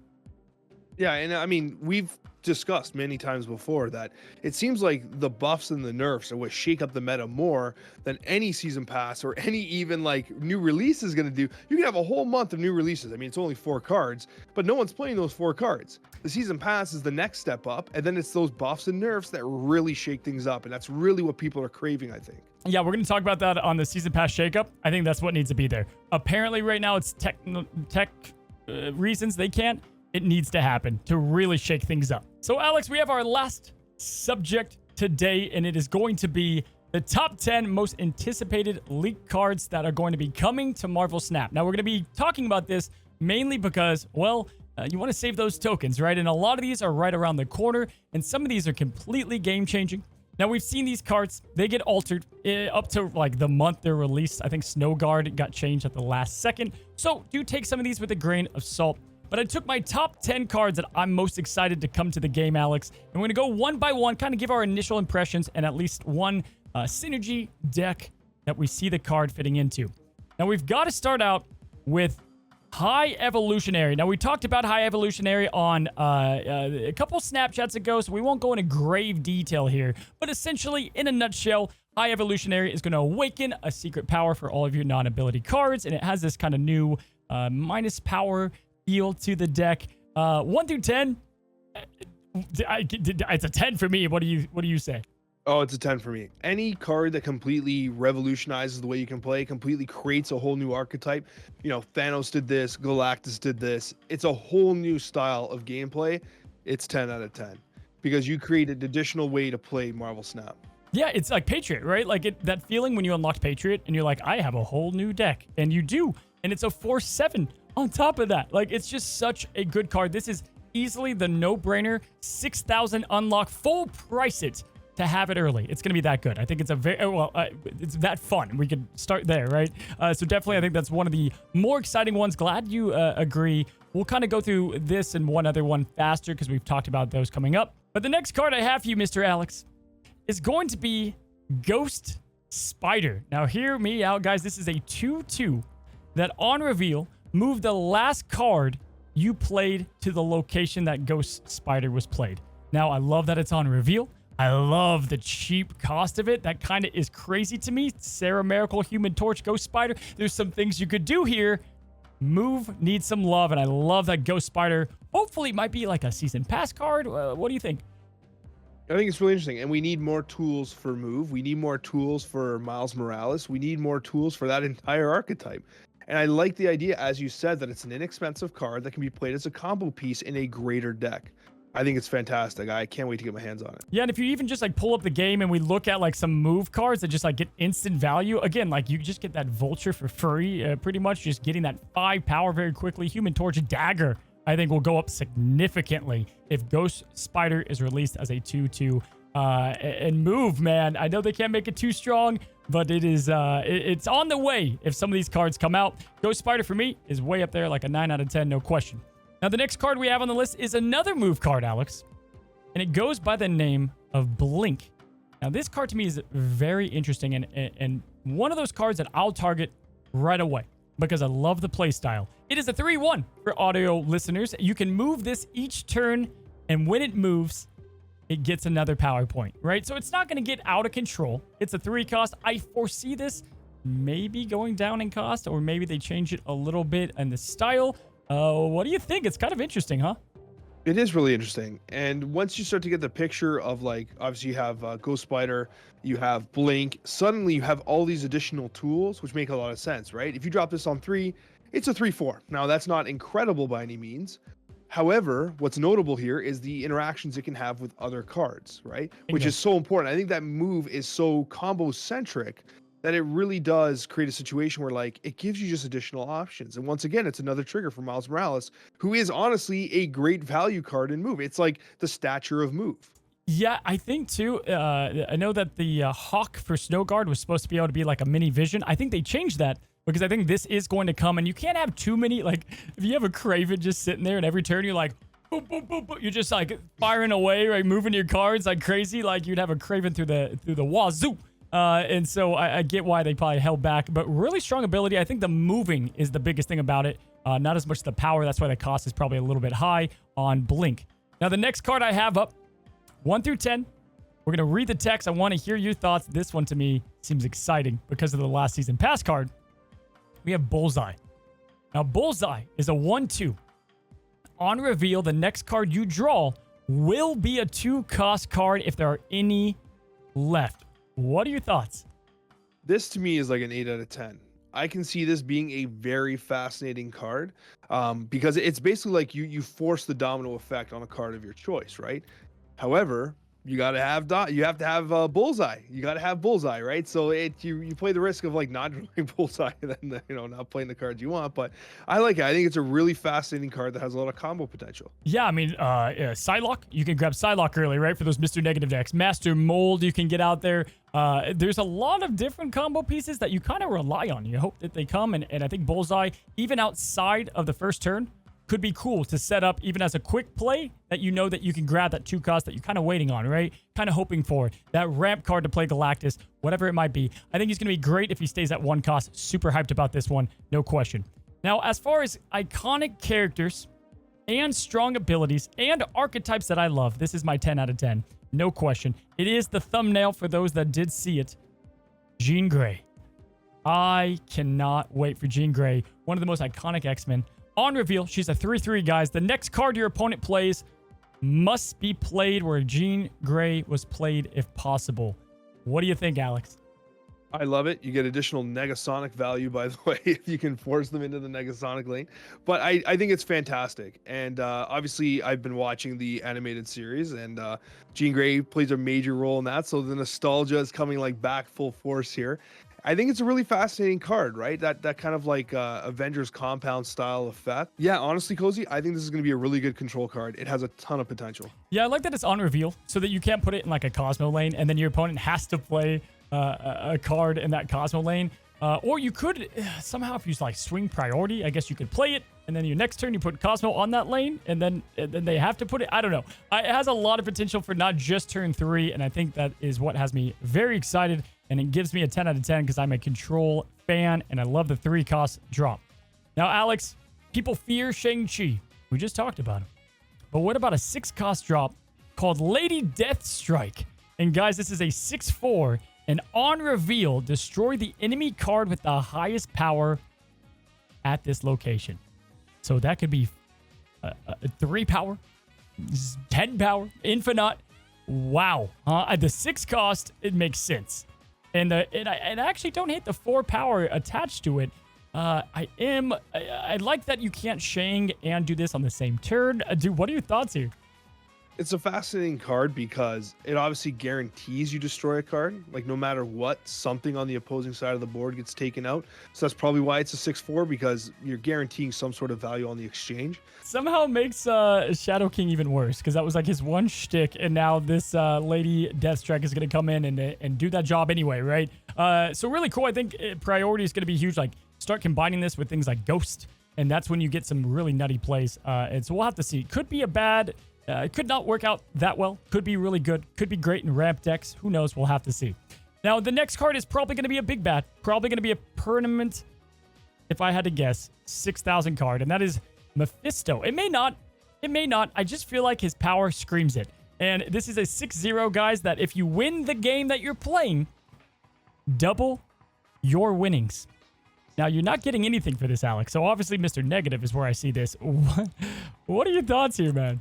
Yeah, and I mean, we've discussed many times before that it seems like the buffs and the nerfs are what shake up the meta more than any season pass or any even like new release is going to do. You can have a whole month of new releases. I mean, it's only 4 cards, but no one's playing those 4 cards. The season pass is the next step up, and then it's those buffs and nerfs that really shake things up, and that's really what people are craving, I think. Yeah, we're going to talk about that on the season pass shakeup. I think that's what needs to be there. Apparently right now it's tech reasons they can't. It needs to happen to really shake things up. So, Alex, we have our last subject today, and it is going to be the top 10 most anticipated leaked cards that are going to be coming to Marvel Snap. Now, we're going to be talking about this mainly because, well, you want to save those tokens, right? And a lot of these are right around the corner, and some of these are completely game-changing. Now, we've seen these cards. They get altered up to, like, the month they're released. I think Snow Guard got changed at the last second. So, do take some of these with a grain of salt. But I took my top 10 cards that I'm most excited to come to the game, Alex. And we're going to go one by one, kind of give our initial impressions and at least one synergy deck that we see the card fitting into. Now, we've got to start out with High Evolutionary. Now, we talked about High Evolutionary on a couple Snapchats ago, so we won't go into grave detail here. But essentially, in a nutshell, High Evolutionary is going to awaken a secret power for all of your non-ability cards, and it has this kind of new minus power feel to the deck. 1 through 10, it's a 10 for me. What do you say? Oh, it's a 10 for me. Any card that completely revolutionizes the way you can play, completely creates a whole new archetype. Thanos did this, Galactus did this. It's a whole new style of gameplay. It's 10 out of 10 because you created an additional way to play Marvel Snap. Yeah, it's like Patriot, right? Like that feeling when you unlocked Patriot and you're like, I have a whole new deck, and you do, and it's a 4/7 on top of that. Like, it's just such a good card. This is easily the no-brainer 6,000 unlock, full price it to have it early. It's gonna be that good. I think it's a very it's that fun. We could start there, right? So definitely, I think that's one of the more exciting ones. Glad you agree. We'll kind of go through this and one other one faster because we've talked about those coming up. But the next card I have for you, Mr. Alex, is going to be Ghost Spider. Now, hear me out, guys. This is a 2/2 that on reveal move the last card you played to the location that Ghost Spider was played. Now, I love that it's on reveal. I love the cheap cost of it. That kind of is crazy to me. Sarah Miracle, Human Torch, Ghost Spider. There's some things you could do here. Move needs some love, and I love that Ghost Spider hopefully might be like a season pass card. What do you think? I think it's really interesting, and we need more tools for move. We need more tools for Miles Morales. We need more tools for that entire archetype. And I like the idea, as you said, that it's an inexpensive card that can be played as a combo piece in a greater deck. I think it's fantastic. I can't wait to get my hands on it. Yeah, and if you even just like pull up the game and we look at like some move cards that just like get instant value, again, like you just get that Vulture for free, pretty much just getting that 5 power very quickly. Human Torch Dagger, I think, will go up significantly if Ghost Spider is released as a 2/2. And move, man, I know they can't make it too strong, but it is it's on the way if some of these cards come out. Ghost Spider for me is way up there, like a 9 out of 10, no question. Now, the next card we have on the list is another move card, Alex, and it goes by the name of Blink. Now, this card to me is very interesting and one of those cards that I'll target right away because I love the play style. It is a 3/1 for audio listeners. You can move this each turn, and when it moves, it gets another power point, right? So it's not going to get out of control. It's a 3 cost. I foresee this maybe going down in cost, or maybe they change it a little bit in the style. What do you think? It's kind of interesting, huh? It is really interesting. And once you start to get the picture of, like, obviously you have Ghost Spider, you have Blink, suddenly you have all these additional tools, which make a lot of sense, right? If you drop this on 3, it's a 3/4. Now, that's not incredible by any means. However, what's notable here is the interactions it can have with other cards, right? Which is so important. I think that move is so combo centric that it really does create a situation where, like, it gives you just additional options. And once again, it's another trigger for Miles Morales, who is honestly a great value card in move. It's like the stature of move. Yeah, I think too. I know that the Hawk for Snow Guard was supposed to be able to be like a mini vision. I think they changed that because I think this is going to come, and you can't have too many. Like, if you have a Craven just sitting there and every turn you're like, boop, boop, boop, boop, you're just like firing away, right, moving your cards like crazy. Like you'd have a Craven through the wazoo. And so I get why they probably held back, but really strong ability. I think the moving is the biggest thing about it. Not as much the power. That's why the cost is probably a little bit high on Blink. Now, the next card I have up, 1 through 10. We're going to read the text. I want to hear your thoughts. This one to me seems exciting because of the last season pass card. We have Bullseye. Now, Bullseye is a 1/2. On reveal, the next card you draw will be a 2-cost card if there are any left. What are your thoughts? This to me is like an 8 out of 10. I can see this being a very fascinating card because it's basically like you force the domino effect on a card of your choice, right? However, you got to have Bullseye. You got to have Bullseye, right? So you play the risk of like not drawing Bullseye and then not playing the cards you want. But I like it. I think it's a really fascinating card that has a lot of combo potential. Yeah, I mean, Psylocke, you can grab Psylocke early, right, for those Mr. Negative decks. Master Mold, you can get out there. There's a lot of different combo pieces that you kind of rely on. You hope that they come, and I think Bullseye, even outside of the first turn, could be cool to set up even as a quick play that you know that you can grab that 2 cost that you're kind of waiting on, right? Kind of hoping for that ramp card to play Galactus, whatever it might be. I think he's going to be great if he stays at 1 cost. Super hyped about this one, no question. Now, as far as iconic characters and strong abilities and archetypes that I love, this is my 10 out of 10. No question. It is the thumbnail for those that did see it. Jean Grey. I cannot wait for Jean Grey, one of the most iconic X-Men. On reveal, she's a 3/3, guys. The next card your opponent plays must be played where Jean Grey was played if possible. What do you think, Alex? I love it. You get additional Negasonic value, by the way, if you can force them into the Negasonic lane. But I think it's fantastic. And obviously, I've been watching the animated series, and Jean Grey plays a major role in that. So the nostalgia is coming like back full force here. I think it's a really fascinating card, right? That kind of like Avengers compound style effect. Yeah, honestly, Cozy, I think this is going to be a really good control card. It has a ton of potential. Yeah, I like that it's on reveal so that you can't put it in like a Cosmo lane and then your opponent has to play a card in that Cosmo lane. Or you could somehow, if you like swing priority, I guess you could play it and then your next turn you put Cosmo on that lane and then they have to put it. I don't know. It has a lot of potential for not just turn 3, and I think that is what has me very excited. And it gives me a 10 out of 10 because I'm a control fan and I love the 3-cost drop. Now, Alex, people fear Shang-Chi. We just talked about him. But what about a 6-cost drop called Lady Deathstrike? And guys, this is a 6/4. And on reveal, destroy the enemy card with the highest power at this location. So that could be 3 power, 10 power, infinite. Wow. At the 6 cost, it makes sense. And I actually don't hate the 4 power attached to it. I like that you can't Shang and do this on the same turn. Dude, what are your thoughts here? It's a fascinating card because it obviously guarantees you destroy a card. Like no matter what, something on the opposing side of the board gets taken out. So that's probably why it's a 6/4, because you're guaranteeing some sort of value on the exchange. Somehow makes Shadow King even worse, because that was like his one shtick, and now this Lady Deathstrike is going to come in and do that job anyway, right? So really cool. I think priority is going to be huge. Like start combining this with things like Ghost, and that's when you get some really nutty plays. And so we'll have to see. Could be a bad... it could not work out that well. Could be really good. Could be great in ramp decks. Who knows? We'll have to see. Now, the next card is probably going to be a big bad. Probably going to be a permanent, if I had to guess, 6,000 card. And that is Mephisto. It may not. It may not. I just feel like his power screams it. And this is a 6-0, guys, that if you win the game that you're playing, double your winnings. Now, you're not getting anything for this, Alex. So obviously, Mr. Negative is where I see this. What are your thoughts here, man?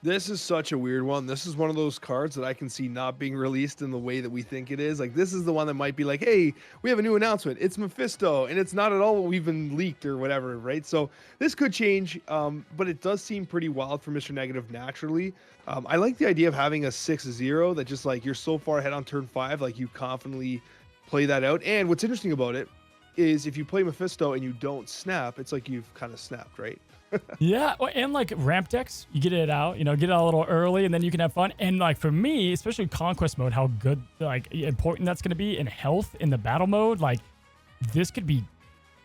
This is such a weird one. This is one of those cards that I can see not being released in the way that we think it is. Like, this is the one that might be like, hey, we have a new announcement. It's Mephisto, and it's not at all what we've been leaked or whatever, right? So this could change, but it does seem pretty wild for Mr. Negative naturally. I like the idea of having a 6-0 that just, like, you're so far ahead on turn 5, like, you confidently play that out. And what's interesting about it is if you play Mephisto and you don't snap, it's like you've kind of snapped, right? Yeah, and like ramp decks, you get it out, get it out a little early, and then you can have fun. And like for me, especially Conquest mode, how good, like important that's going to be in health in the battle mode. Like this could be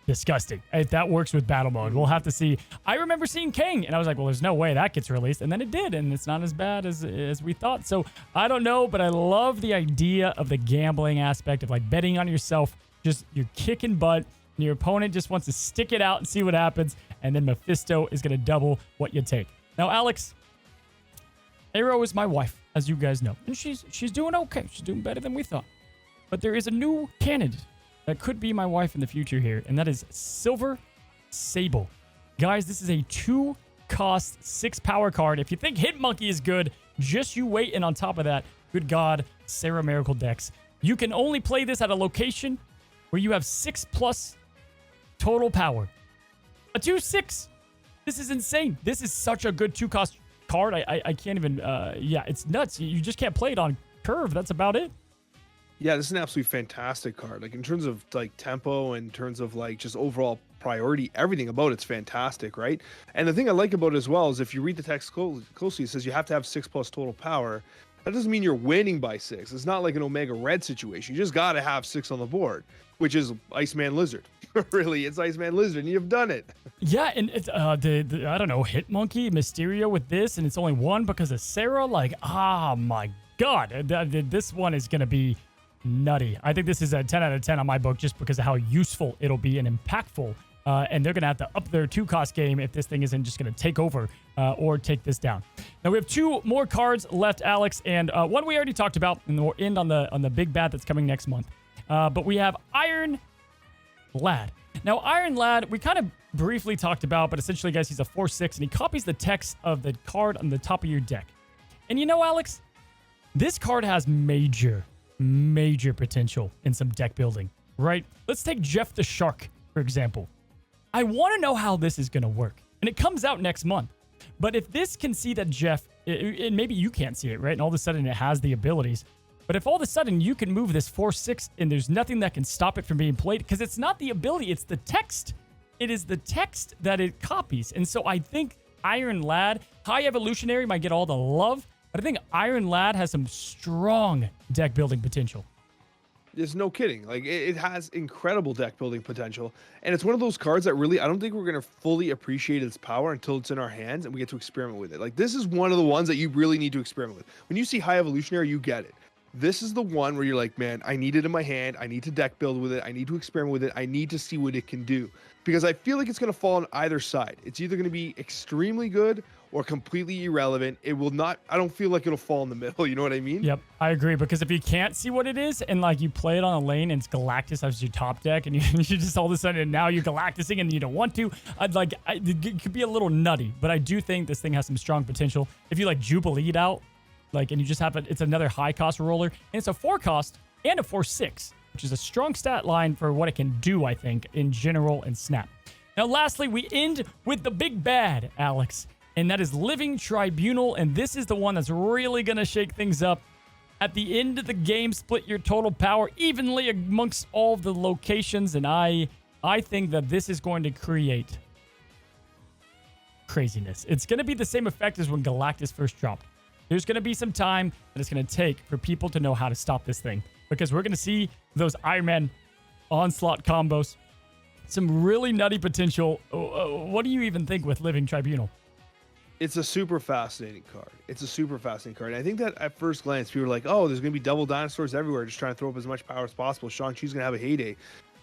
disgusting if that works with battle mode. We'll have to see. I remember seeing King, and I was like, well, there's no way that gets released, and then it did, and it's not as bad as we thought. So I don't know, but I love the idea of the gambling aspect of like betting on yourself. Just you're kicking butt, and your opponent just wants to stick it out and see what happens. And then Mephisto is going to double what you take. Now, Alex, Arrow is my wife, as you guys know. And she's doing okay. She's doing better than we thought. But there is a new candidate that could be my wife in the future here, and that is Silver Sable. Guys, this is a 2-cost, 6-power card. If you think Hit Monkey is good, just you wait. And on top of that, good God, Sarah Miracle decks. You can only play this at a location where you have 6+ total power. A 2/6. This is insane. This is such a good 2-cost card. I can't even, yeah, it's nuts. You just can't play it on curve. That's about it. Yeah, this is an absolutely fantastic card. Like in terms of like tempo, in terms of like just overall priority, everything about it's fantastic, right? And the thing I like about it as well is if you read the text closely, it says you have to have 6+ total power. That doesn't mean you're winning by 6. It's not like an Omega Red situation. You just got to have 6 on the board, which is Iceman Lizard. Really, it's Iceman Lizard, and you've done it. Yeah, and it's the I don't know, Hit Monkey, Mysterio with this, and it's only 1 because of Sarah. Like, oh my God, this one is gonna be nutty. I think this is a 10 out of 10 on my book just because of how useful it'll be and impactful. And they're going to have to up their 2-cost game if this thing isn't just going to take over or take this down. Now, we have 2 more cards left, Alex, and one we already talked about, and we'll end on the big bad that's coming next month. But we have Iron Lad. Now, Iron Lad, we kind of briefly talked about, but essentially, guys, he's a 4/6, and he copies the text of the card on the top of your deck. And you know, Alex, this card has major potential in some deck building, right? Let's take Jeff the Shark, for example. I want to know how this is going to work. And it comes out next month. But if this can see that Jeff, and maybe you can't see it, right? And all of a sudden it has the abilities. But if all of a sudden you can move this 4/6 and there's nothing that can stop it from being played, because it's not the ability, it's the text. It is the text that it copies. And so I think Iron Lad, High Evolutionary might get all the love, but I think Iron Lad has some strong deck building potential. There's no kidding. Like it has incredible deck building potential, and it's one of those cards that really I don't think we're gonna fully appreciate its power until it's in our hands and we get to experiment with it. Like this is one of the ones that you really need to experiment with. When you see High Evolutionary, you get it. This is the one where you're like, man, I need it in my hand. I need to deck build with it. I need to experiment with it. I need to see what it can do, because I feel like it's going to fall on either side. It's either going to be extremely good or completely irrelevant. It will not, I don't feel like it'll fall in the middle. You know what I mean? Yep, I agree. Because if you can't see what it is and like you play it on a lane and it's Galactus as your top deck and you just all of a sudden and now you're Galactusing and you don't want to, it could be a little nutty. But I do think this thing has some strong potential. If you like Jubileed out, Like, and you just have it's another high cost roller, and it's a 4 cost and a 4/6, which is a strong stat line for what it can do, I think, in general and Snap. Now, lastly, we end with the big bad, Alex, and that is Living Tribunal, and this is the one that's really going to shake things up. At the end of the game, split your total power evenly amongst all of the locations, and I think that this is going to create craziness. It's going to be the same effect as when Galactus first dropped. There's going to be some time that it's going to take for people to know how to stop this thing, because we're going to see those Iron Man onslaught combos, some really nutty potential. What do you even think with Living Tribunal? It's a super fascinating card. It's a super fascinating card. And I think that at first glance, people were like, oh, there's going to be double dinosaurs everywhere, just trying to throw up as much power as possible. Shang-Chi's going to have a heyday.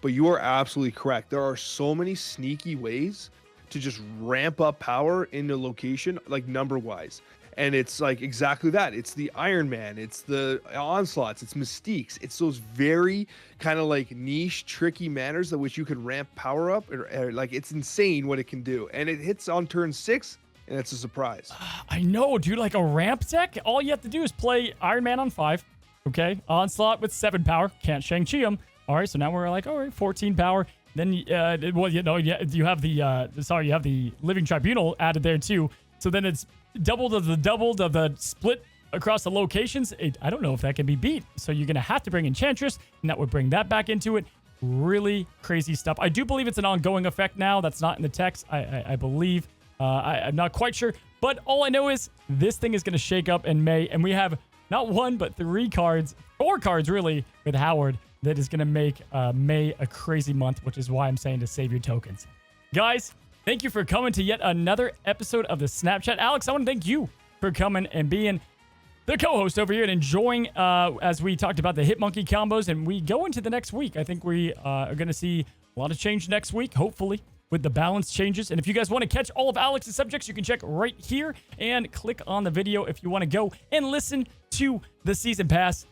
But you are absolutely correct. There are so many sneaky ways to just ramp up power in the location, like number-wise. And it's like exactly that. It's the Iron Man. It's the onslaughts. It's Mystiques. It's those very kind of like niche, tricky manners that which you can ramp power up. Or like, it's insane what it can do. And it hits on turn 6. And it's a surprise. I know, dude. Like a ramp deck, all you have to do is play Iron Man on 5. Okay. Onslaught with 7 power. Can't Shang-Chi him. All right. So now we're like, all right, 14 power. Then, well, you know, you have you have the Living Tribunal added there too. So then it's doubled of the split across the locations. I don't know if that can be beat. So you're going to have to bring Enchantress, and that would bring that back into it. Really crazy stuff. I do believe it's an ongoing effect now. That's not in the text, I believe. I'm not quite sure, but all I know is this thing is going to shake up in May, and we have not 1, but 4 cards really with Howard that is going to make May a crazy month, which is why I'm saying to save your tokens. Guys, thank you for coming to yet another episode of the Snapchat. Alex, I want to thank you for coming and being the co-host over here and enjoying as we talked about the Hitmonkey combos, and we go into the next week. I think we are going to see a lot of change next week, hopefully, with the balance changes. And if you guys want to catch all of Alex's subjects, you can check right here and click on the video if you want to go and listen to the season pass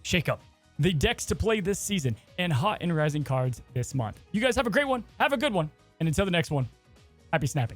shakeup, the decks to play this season, and hot and rising cards this month. You guys have a great one. Have a good one. And until the next one, happy snapping.